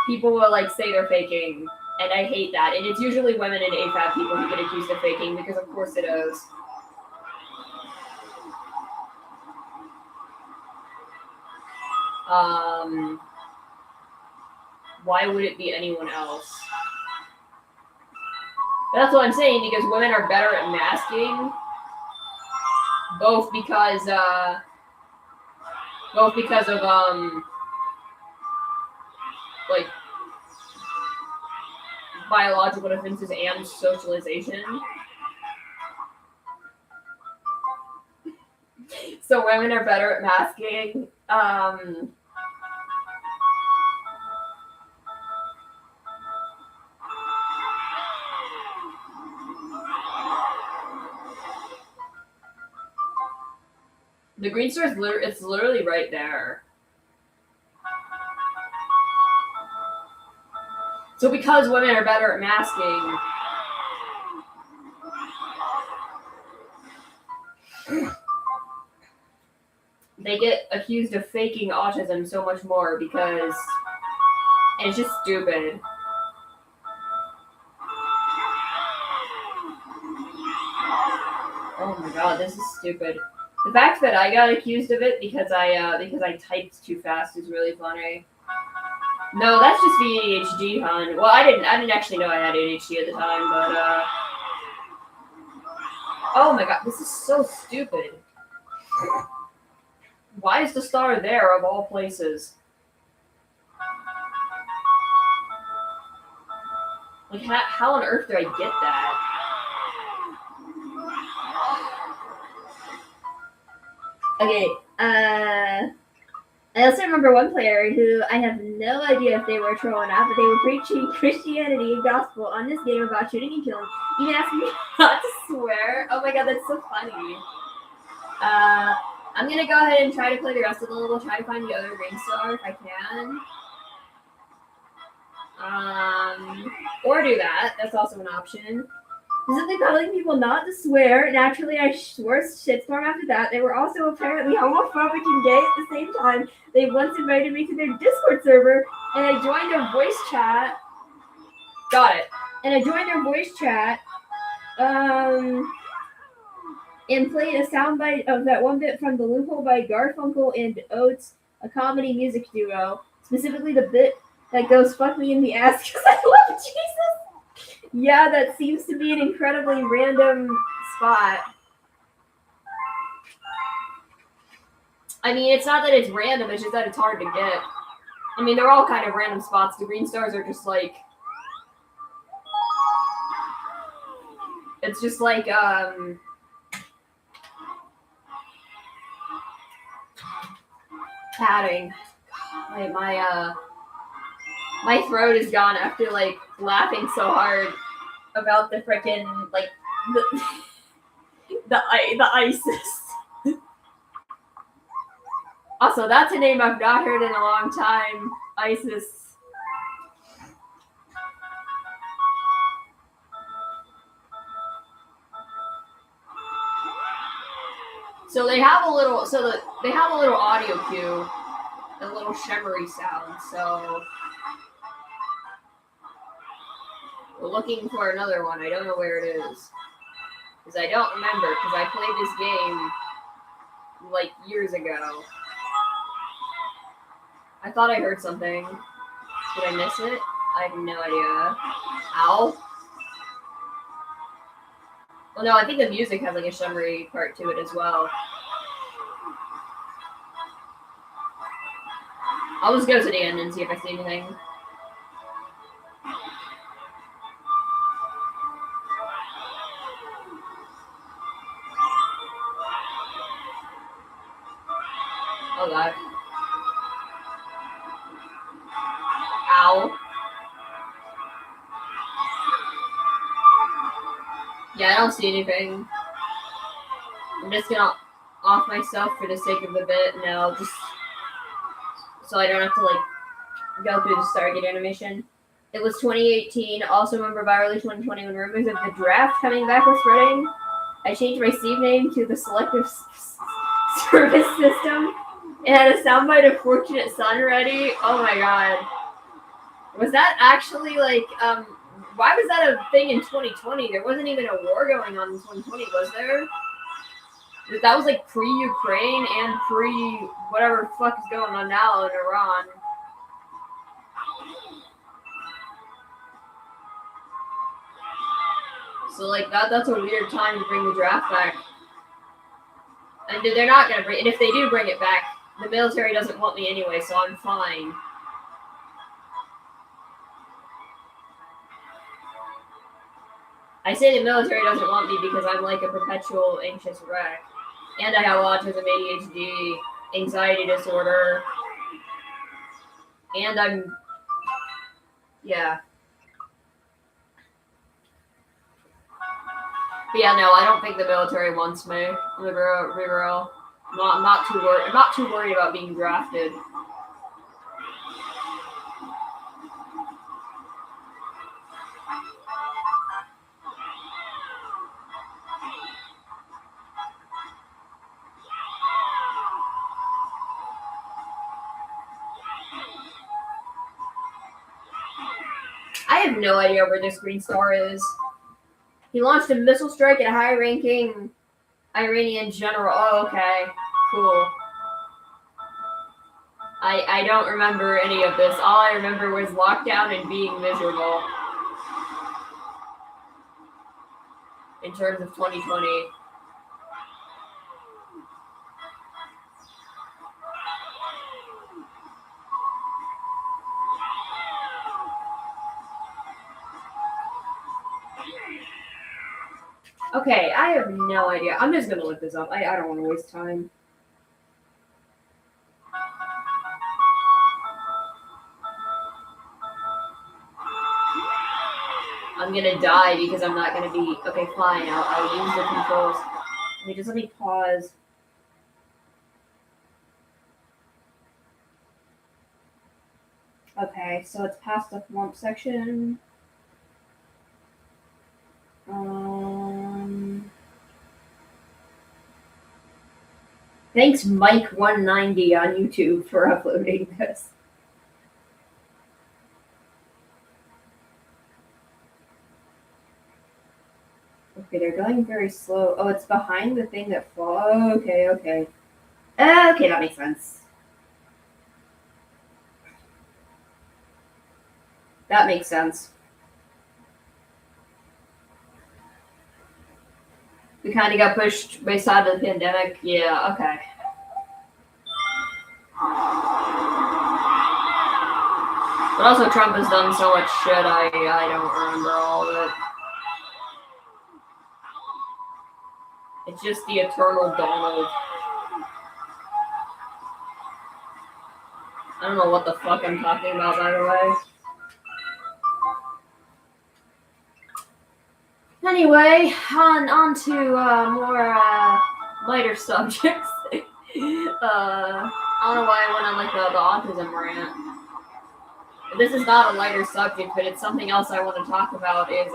A: people will like say they're faking. And I hate that. And it's usually women and AFAB people who get accused of faking, because of course it is. Why would it be anyone else? That's what I'm saying, because women are better at masking. Both because of like biological differences and socialization. So women are better at masking. The green star is literally right there. So because women are better at masking, they get accused of faking autism so much more, because it's just stupid. Oh my god, this is stupid. The fact that I got accused of it because I typed too fast is really funny. No, that's just the ADHD, hon. Well, I didn't actually know I had ADHD at the time, but oh my god, this is so stupid. Why is the star there of all places? Like, how on earth do I get that? Okay, I also remember one player who I have no idea if they were trolling or not, but they were preaching Christianity and gospel on this game about shooting and killing. Even asking me not to swear. Oh my god, that's so funny. I'm gonna go ahead and try to play the rest of the level, try to find the other green star if I can. Or do that. That's also an option. Specifically telling people not to swear. Naturally, I swore shitstorm after that. They were also apparently homophobic and gay at the same time. They once invited me to their Discord server, and I joined their voice chat. Got it. And I joined their voice chat, and played a soundbite of that one bit from The Loophole by Garfunkel and Oates, a comedy music duo. Specifically the bit that goes, "Fuck me in the ass," because I love Jesus. Yeah, that seems to be an incredibly random spot. I mean, it's not that it's random, it's just that it's hard to get. I mean, they're all kind of random spots. The green stars are just like... It's just like, padding. My throat is gone after, like, laughing so hard about the frickin', like, the ISIS. Also, that's a name I've not heard in a long time. ISIS. So they have a little, audio cue, a little shimmery sound, so we're looking for another one. I don't know where it is, because I don't remember, because I played this game, like, years ago. I thought I heard something. Did I miss it? I have no idea. Ow. Well, no, I think the music has, like, a shimmery part to it as well. I'll just go to the end and see if I see anything. Oh, God. Ow. Yeah, I don't see anything. I'm just gonna off myself for the sake of the bit, and I'll just... so I don't have to, like, go through the Stargate animation. It was 2018. Also remember by early 2020 when rumors of the draft coming back were spreading. I changed my Steam name to the Selective Service System and had a soundbite of Fortunate Son ready. Oh my god. Was that actually, like, why was that a thing in 2020? There wasn't even a war going on in 2020, was there? That was like pre-Ukraine and pre-whatever fuck is going on now in Iran. So like that's a weird time to bring the draft back. And they're not gonna bring, and if they do bring it back, the military doesn't want me anyway, so I'm fine. I say the military doesn't want me because I'm like a perpetual anxious wreck. And I have autism, ADHD, anxiety disorder. And I'm, yeah. But yeah, no, I don't think the military wants me. I'm real. I'm not too worried. I'm not too worried about being drafted. I have no idea where this green star is. He launched a missile strike at a high-ranking Iranian general. Oh, okay. Cool. I don't remember any of this. All I remember was lockdown and being miserable. In terms of 2020. Okay, I have no idea. I'm just gonna look this up. I don't want to waste time. I'm gonna die because I'm not gonna be... Okay, fine. I'll use the controls. Let me pause. Okay, so it's past the flump section. Thanks, Mike190 on YouTube for uploading this. Okay, they're going very slow. Oh, it's behind the thing that falls. Oh, okay. Okay, that makes sense. That makes sense. We kind of got pushed by side of the pandemic. Yeah, okay. But also Trump has done so much shit, I don't remember all of it. It's just the eternal Donald. I don't know what the fuck I'm talking about, by the way. Anyway, on to more lighter subjects. I don't know why I went on like the autism rant. This is not a lighter subject, but it's something else I want to talk about. Is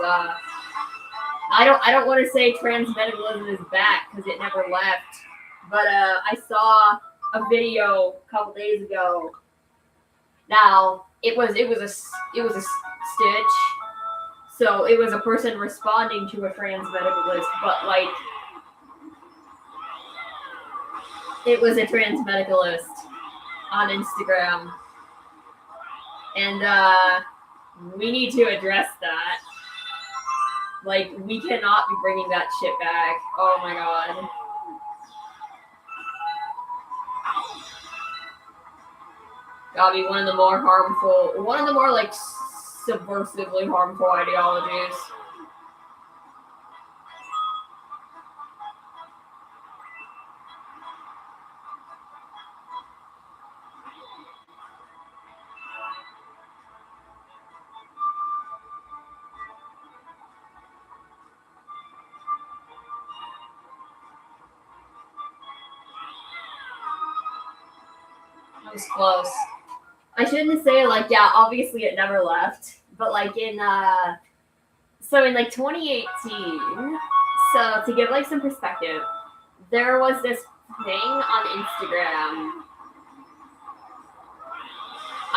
A: I don't want to say transmedicalism is back because it never left, but I saw a video a couple days ago. Now it was a stitch. So it was a person responding to a transmedicalist, but like it was a transmedicalist on Instagram. And we need to address that. Like, we cannot be bringing that shit back. Oh my god. Gotta be one of the more like subversively harmful ideologies. That was close. I shouldn't say like, yeah, obviously it never left. But like in like 2018, so to give like some perspective, there was this thing on Instagram.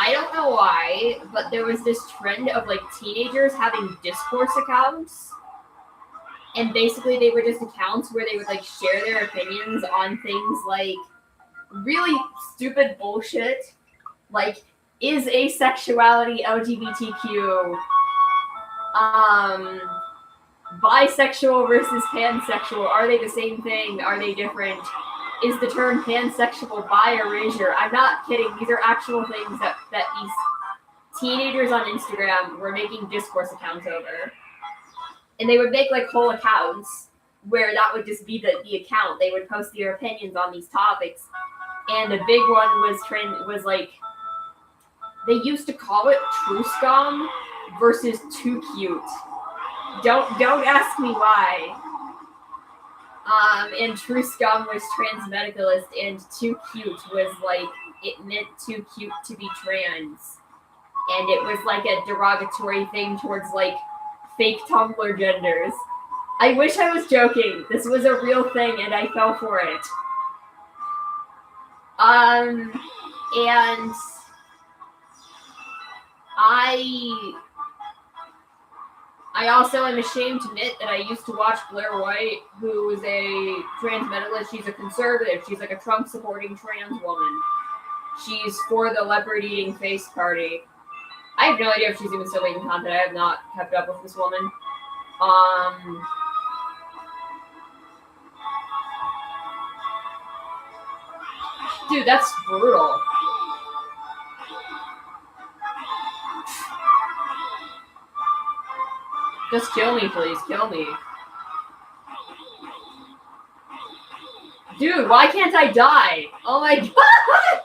A: I don't know why, but there was this trend of like teenagers having discourse accounts. And basically they were just accounts where they would like share their opinions on things like really stupid bullshit. Like, is asexuality LGBTQ? Bisexual versus pansexual, are they the same thing? Are they different? Is the term pansexual bi erasure? I'm not kidding. These are actual things that these teenagers on Instagram were making discourse accounts over. And they would make like whole accounts where that would just be the account. They would post their opinions on these topics. And a big one was like, they used to call it True Scum versus Too Cute. Don't ask me why. And True Scum was transmedicalist, and Too Cute was like, it meant too cute to be trans. And it was like a derogatory thing towards like fake Tumblr genders. I wish I was joking. This was a real thing and I fell for it. And I also am ashamed to admit that I used to watch Blair White, who is a transmedicalist. She's a conservative. She's like a Trump-supporting trans woman. She's for the leopard-eating face party. I have no idea if she's even still making content. I have not kept up with this woman. Dude, that's brutal. Just kill me, please. Kill me. Dude, why can't I die? Oh my god!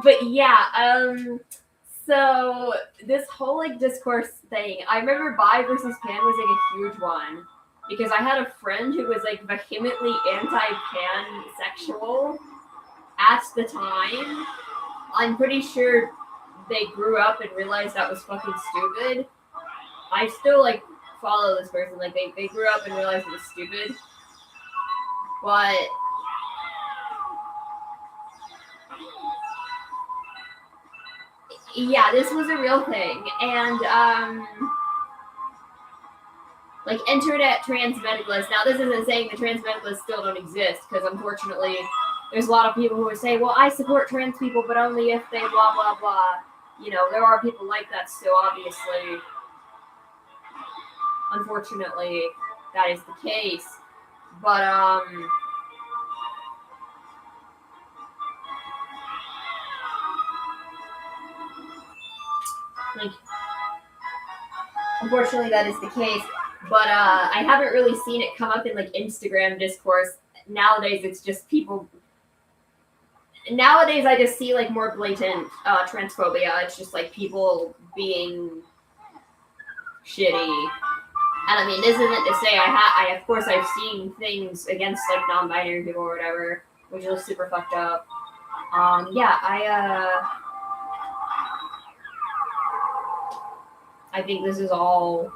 A: But yeah, so this whole like discourse thing, I remember bi versus pan was like a huge one. Because I had a friend who was like vehemently anti-pansexual at the time. I'm pretty sure they grew up and realized that was fucking stupid. I still like follow this person. Like they grew up and realized it was stupid. But yeah, this was a real thing. And like internet transmedicalists. Now, this isn't saying the transmedicalists still don't exist, because unfortunately, there's a lot of people who would say, well, I support trans people, but only if they blah, blah, blah. You know, there are people like that still, obviously. Unfortunately, that is the case. But, like, unfortunately, that is the case. But I haven't really seen it come up in like Instagram discourse. Nowadays, it's just people. Nowadays, I just see like more blatant transphobia. It's just like people being shitty. And I mean, this isn't to say I of course I've seen things against like non-binary people or whatever, which is super fucked up. Yeah, I think this is all.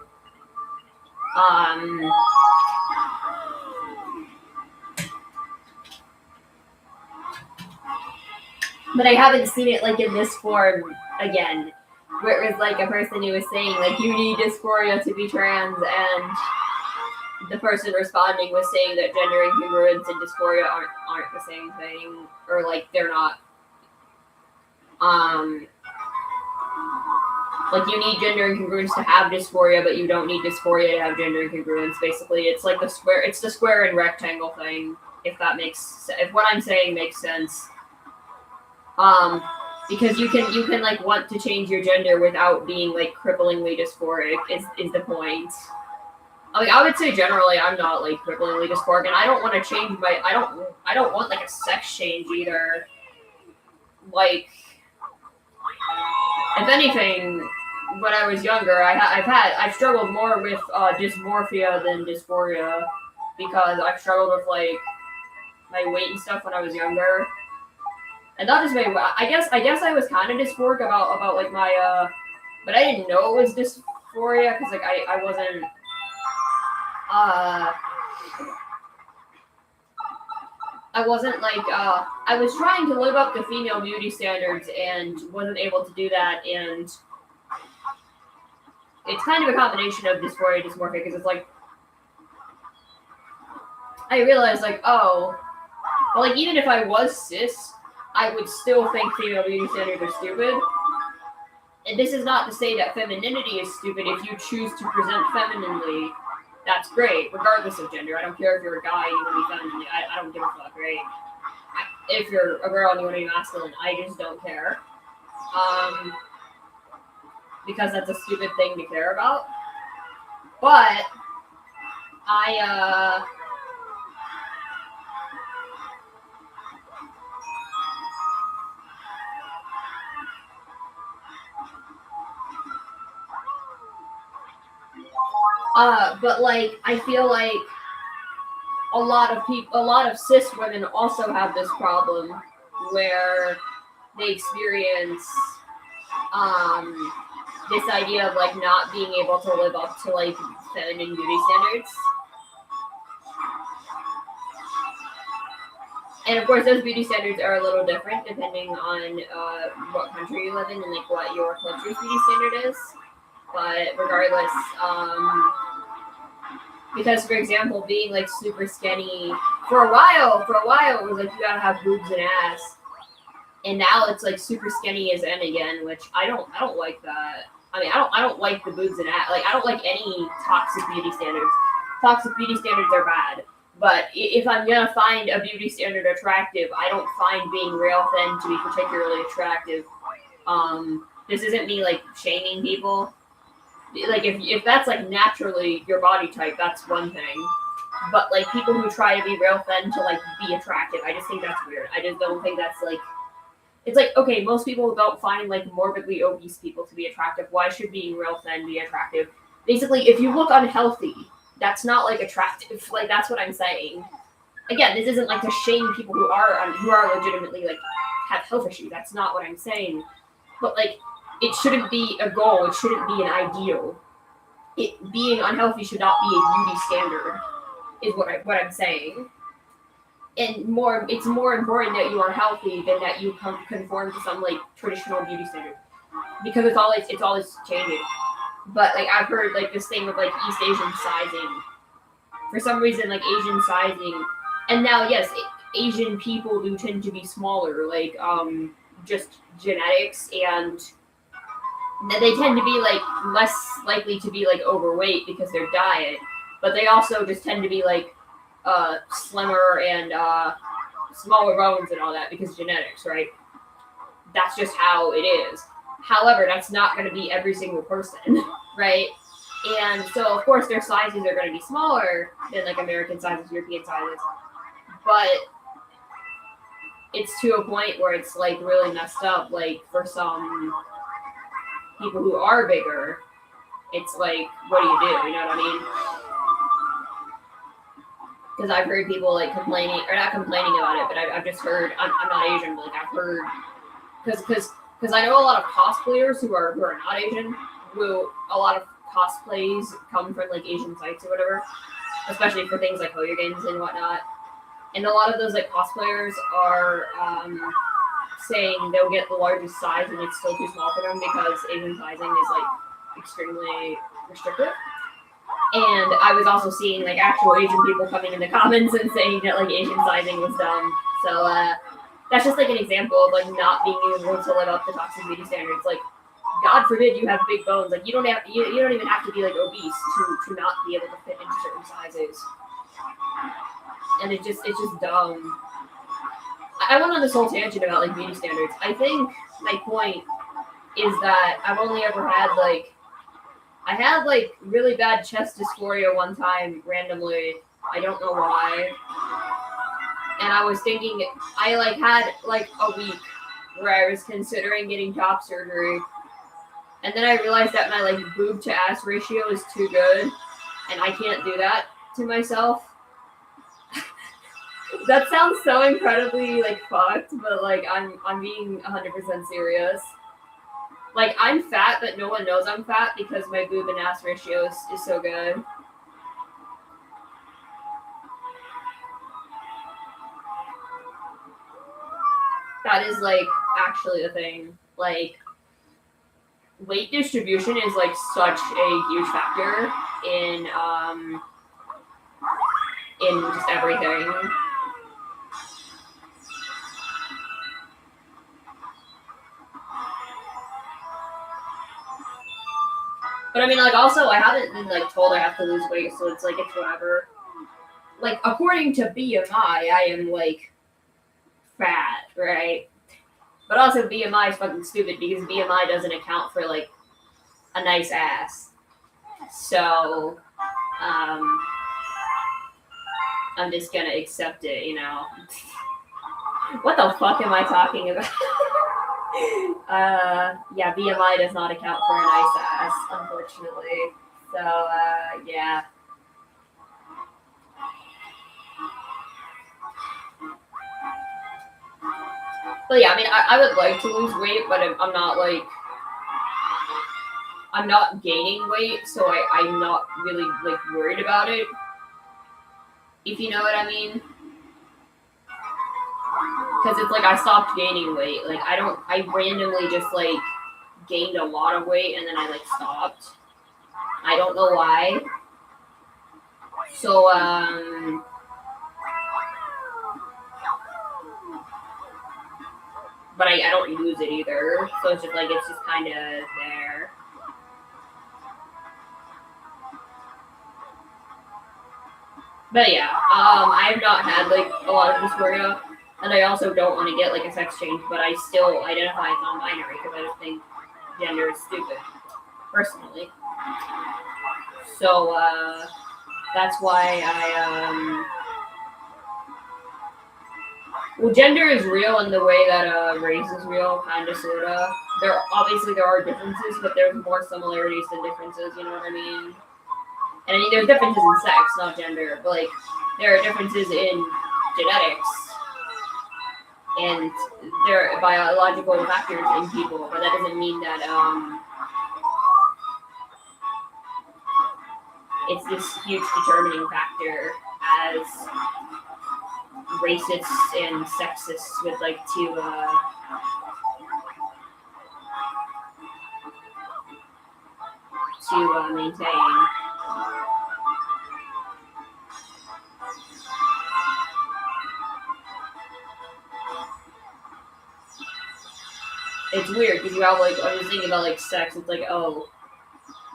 A: But I haven't seen it like in this form again, where it was like a person who was saying like you need dysphoria to be trans, and the person responding was saying that gender incongruence and dysphoria aren't the same thing, or like they're not. Like you need gender incongruence to have dysphoria, but you don't need dysphoria to have gender incongruence. Basically, it's like the square. It's the square and rectangle thing. If what I'm saying makes sense. Because you can like want to change your gender without being like cripplingly dysphoric is the point. Like I would say generally I'm not like cripplingly dysphoric, and I don't want to change I don't want like a sex change either. Like if anything, when I was younger, I've struggled more with dysmorphia than dysphoria, because I've struggled with like my weight and stuff when I was younger. And not just my, I guess I was kind of dysphoric about like my, but I didn't know it was dysphoria, because like I wasn't, I wasn't like I was trying to live up to female beauty standards and wasn't able to do that, and it's kind of a combination of dysphoria dysmorphia because it's like I realized like, oh, well, like even if I was cis, I would still think female beauty standards are stupid. And this is not to say that femininity is stupid. If you choose to present femininely, that's great, regardless of gender. I don't care if you're a guy and you want to be feminine. I don't give a fuck, right? If you're a girl and you want to be masculine, I just don't care. Because that's a stupid thing to care about. But but like I feel like a lot of cis women also have this problem where they experience this idea of like not being able to live up to like feminine beauty standards. And of course, those beauty standards are a little different depending on what country you live in and like what your culture's beauty standard is. But regardless, because for example, being like super skinny for a while it was like you gotta have boobs and ass, and now it's like super skinny is in again, which I don't like that. I mean, I don't like the boobs and ass. Like I don't like any toxic beauty standards. Toxic beauty standards are bad. But if I'm gonna find a beauty standard attractive, I don't find being real thin to be particularly attractive. This isn't me like shaming people. Like if that's like naturally your body type, that's one thing. But like people who try to be real thin to like be attractive, I just think that's weird. I just don't think that's like. It's like, okay, most people don't find like morbidly obese people to be attractive. Why should being real thin be attractive? Basically, if you look unhealthy, that's not like attractive. Like that's what I'm saying. Again, this isn't like to shame people who are legitimately like have health issues. That's not what I'm saying. But like, it shouldn't be a goal. It shouldn't be an ideal. Being unhealthy should not be a beauty standard. Is what I'm saying. And it's more important that you are healthy than that you conform to some like traditional beauty standard, because it's always changing. But like I've heard like this thing with like East Asian sizing, for some reason like Asian sizing, and now yes, Asian people do tend to be smaller, like just genetics, and they tend to be like less likely to be like overweight because their diet, but they also just tend to be like slimmer and smaller bones and all that because genetics, right? That's just how it is. However, that's not going to be every single person, right? And so, of course, their sizes are going to be smaller than like American sizes, European sizes, but it's to a point where it's like really messed up. Like for some people who are bigger, it's like, what do? You know what I mean? Because I've heard people like complaining, or not complaining about it, but I've just heard, I'm not Asian, but like I've heard, because I know a lot of cosplayers who are not Asian, a lot of cosplays come from like Asian sites or whatever, especially for things like Hoyo games and whatnot. And a lot of those like cosplayers are saying they'll get the largest size and it's still too small for them because Asian sizing is like extremely restrictive. And I was also seeing like actual Asian people coming in the comments and saying that like Asian sizing was dumb. So that's just like an example of like not being able to live up to toxic beauty standards. Like, God forbid you have big bones. Like you don't even have to be like obese to not be able to fit into certain sizes. And it's just dumb. I went on this whole tangent about like beauty standards. I think my point is that I've only ever had like, I had like really bad chest dysphoria one time randomly. I don't know why. And I was thinking, I like had like a week where I was considering getting top surgery. And then I realized that my like boob to ass ratio is too good. And I can't do that to myself. That sounds so incredibly like fucked, but like I'm being 100% serious. Like, I'm fat, but no one knows I'm fat because my boob and ass ratio is so good. That is like actually a thing. Like weight distribution is like such a huge factor in just everything. But I mean, like, also, I haven't been like told I have to lose weight, so it's like it's whatever. Like, according to BMI, I am like fat, right? But also, BMI is fucking stupid because BMI doesn't account for like a nice ass. So, I'm just gonna accept it, you know. What the fuck am I talking about? Yeah, BMI does not account for a nice ass, unfortunately. So, yeah. But yeah, I mean, I would like to lose weight, but I'm not like, I'm not gaining weight, so I'm not really like worried about it. If you know what I mean. Because it's like I stopped gaining weight. Like I randomly just like gained a lot of weight and then I like stopped. I don't know why. So but I don't lose it either. So it's just like it's just kind of there. But yeah, I've not had like a lot of dysphoria, and I also don't want to get like a sex change, but I still identify as non-binary because I just think gender is stupid, personally. So that's why well, gender is real in the way that race is real, kind of, sorta. There are differences, but there's more similarities than differences. You know what I mean? And I mean, there's differences in sex, not gender, but like there are differences in genetics and there are biological factors in people, but that doesn't mean that it's this huge determining factor as racists and sexists would like to maintain. It's weird because you have like, I was thinking about like sex. It's like, oh,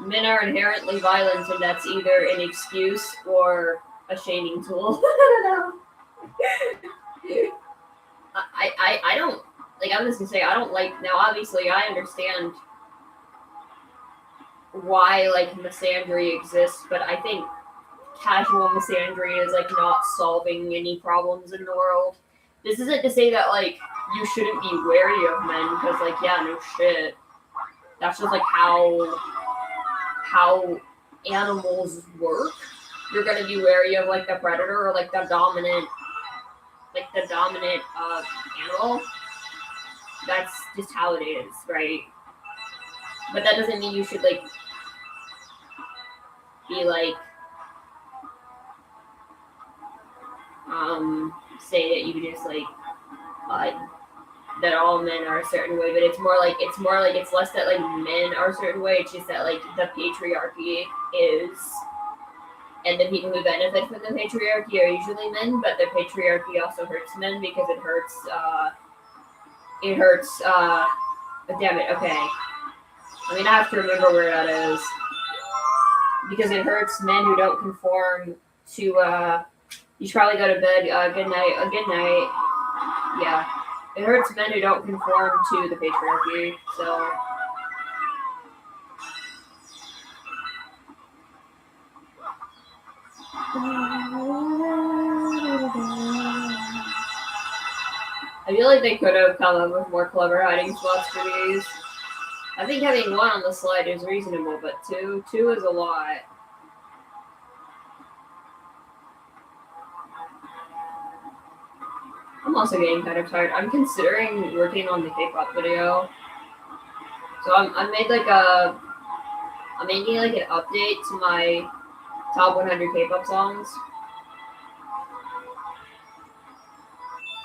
A: men are inherently violent, and that's either an excuse or a shaming tool. I don't know. I don't like. I'm just gonna say I don't like. Now, obviously, I understand why like misandry exists, but I think casual misandry is like not solving any problems in the world. This isn't to say that like you shouldn't be wary of men because like yeah, no shit. That's just like how animals work. You're gonna be wary of like the predator or like the dominant animal. That's just how it is, right? But that doesn't mean you should like be like say that you just like that all men are a certain way, but it's more like it's less that like men are a certain way, it's just that like the patriarchy is, and the people who benefit from the patriarchy are usually men, but the patriarchy also hurts men because it hurts damn it, okay. I mean, I have to remember where that is. Because it hurts men who don't conform to, you should probably go to bed, good night. Yeah. It hurts men who don't conform to the patriarchy, so. I feel like they could have come up with more clever hiding spots for these. I think having one on the slide is reasonable, but two is a lot. I'm also getting kind of tired. I'm considering working on the K-pop video. So I'm making like an update to my top 100 K-pop songs.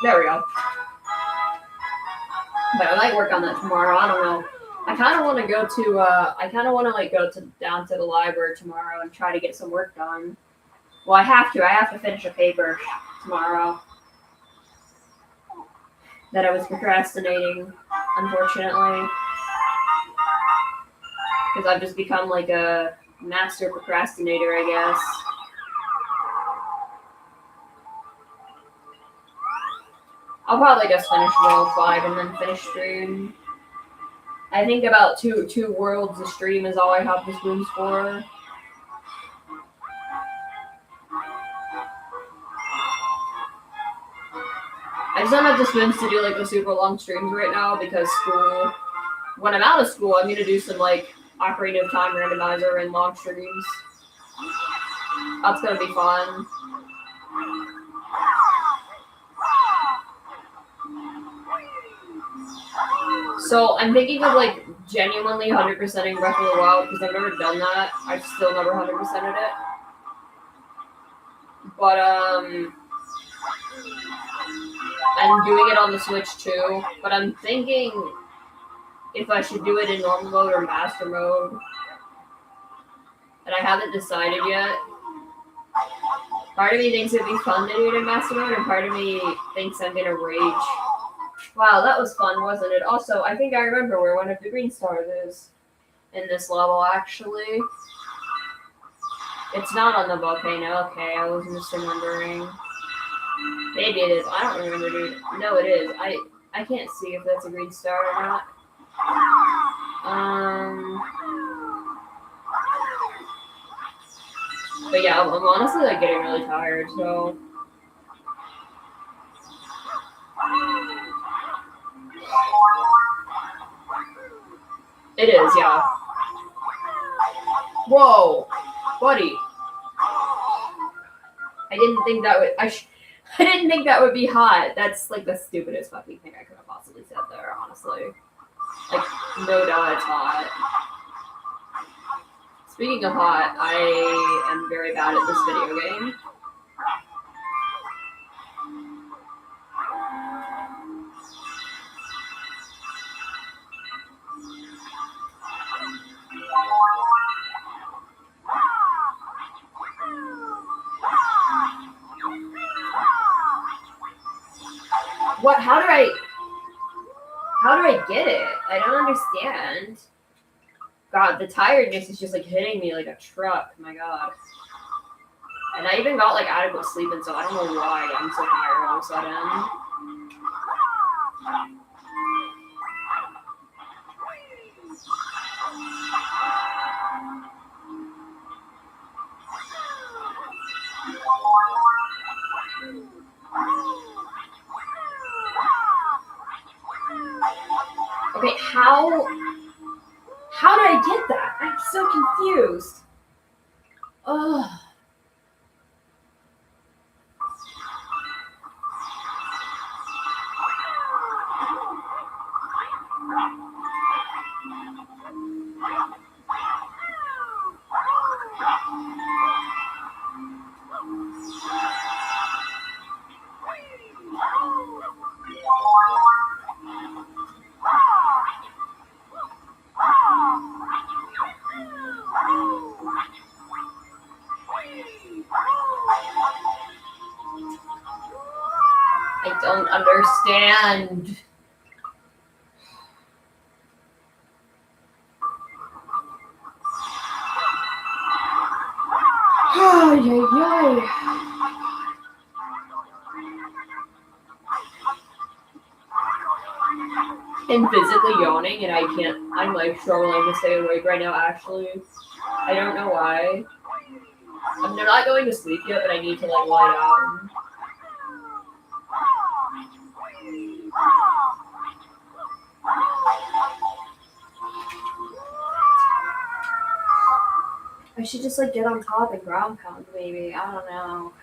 A: There we go. But I might work on that tomorrow. I don't know. I kind of want to go to. I kind of want to like go to down to the library tomorrow and try to get some work done. Well, I have to. I have to finish a paper tomorrow that I was procrastinating, unfortunately, because I've just become like a master procrastinator, I guess. I'll probably just finish World 5 and then finish stream. I think about two worlds a stream is all I have the spoons for. I just don't have the spoons to do like the super long streams right now because school. When I'm out of school, I'm gonna do some like Ocarina of Time randomizer and long streams. That's gonna be fun. So I'm thinking of like genuinely 100%ing Breath of the Wild because I've never done that. I've still never 100%ed it. But I'm doing it on the Switch too. But I'm thinking if I should do it in normal mode or master mode. And I haven't decided yet. Part of me thinks it'd be fun to do it in master mode, and part of me thinks I'm gonna rage. Wow, that was fun, wasn't it? Also, I think I remember where one of the green stars is in this level, actually. It's not on the volcano. Okay, I was misremembering. Maybe it is. I don't remember, dude. No, it is. I can't see if that's a green star or not. But yeah, I'm honestly like getting really tired, so. It is, yeah. Whoa, buddy. I didn't think that would. I didn't think that would be hot. That's like the stupidest fucking thing I could have possibly said there, honestly. Like, no doubt it's hot. Speaking of hot, I am very bad at this video game. What? How do I get it? I don't understand. God, the tiredness is just like hitting me like a truck. My God. And I even got like adequate sleep, and so I don't know why I'm so tired all of a sudden. Okay, how did I get that? I'm so confused. Ugh. I don't understand. Ay, ay, ay. I'm physically yawning and I can't. I'm like struggling to stay awake right now, actually. I don't know why. I'm not going to sleep yet, but I need to like lie down. I should just like get on top and ground pound, maybe. I don't know.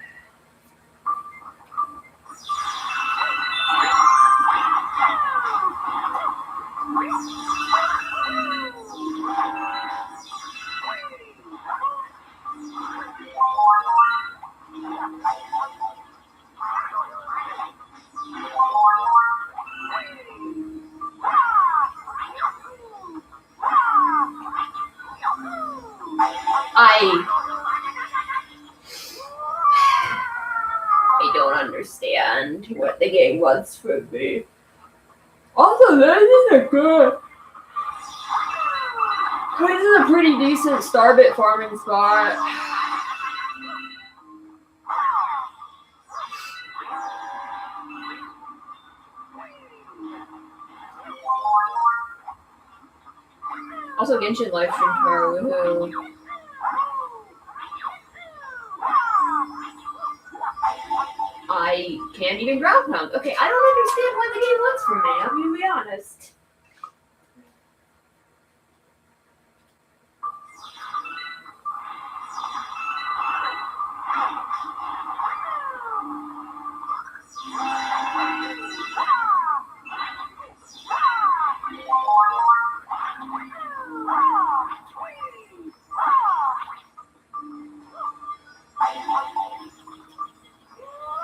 A: I don't understand what the game wants from me. Also, this is good. This is a pretty decent Starbit farming spot. Also, Genshin live stream tomorrow. Woohoo. I can't even ground pound. Okay, I don't understand what the game wants from me. I'm gonna be honest.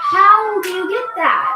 A: How do you get that?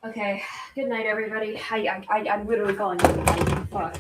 A: Okay, good night, everybody. I'm literally falling asleep. Fuck.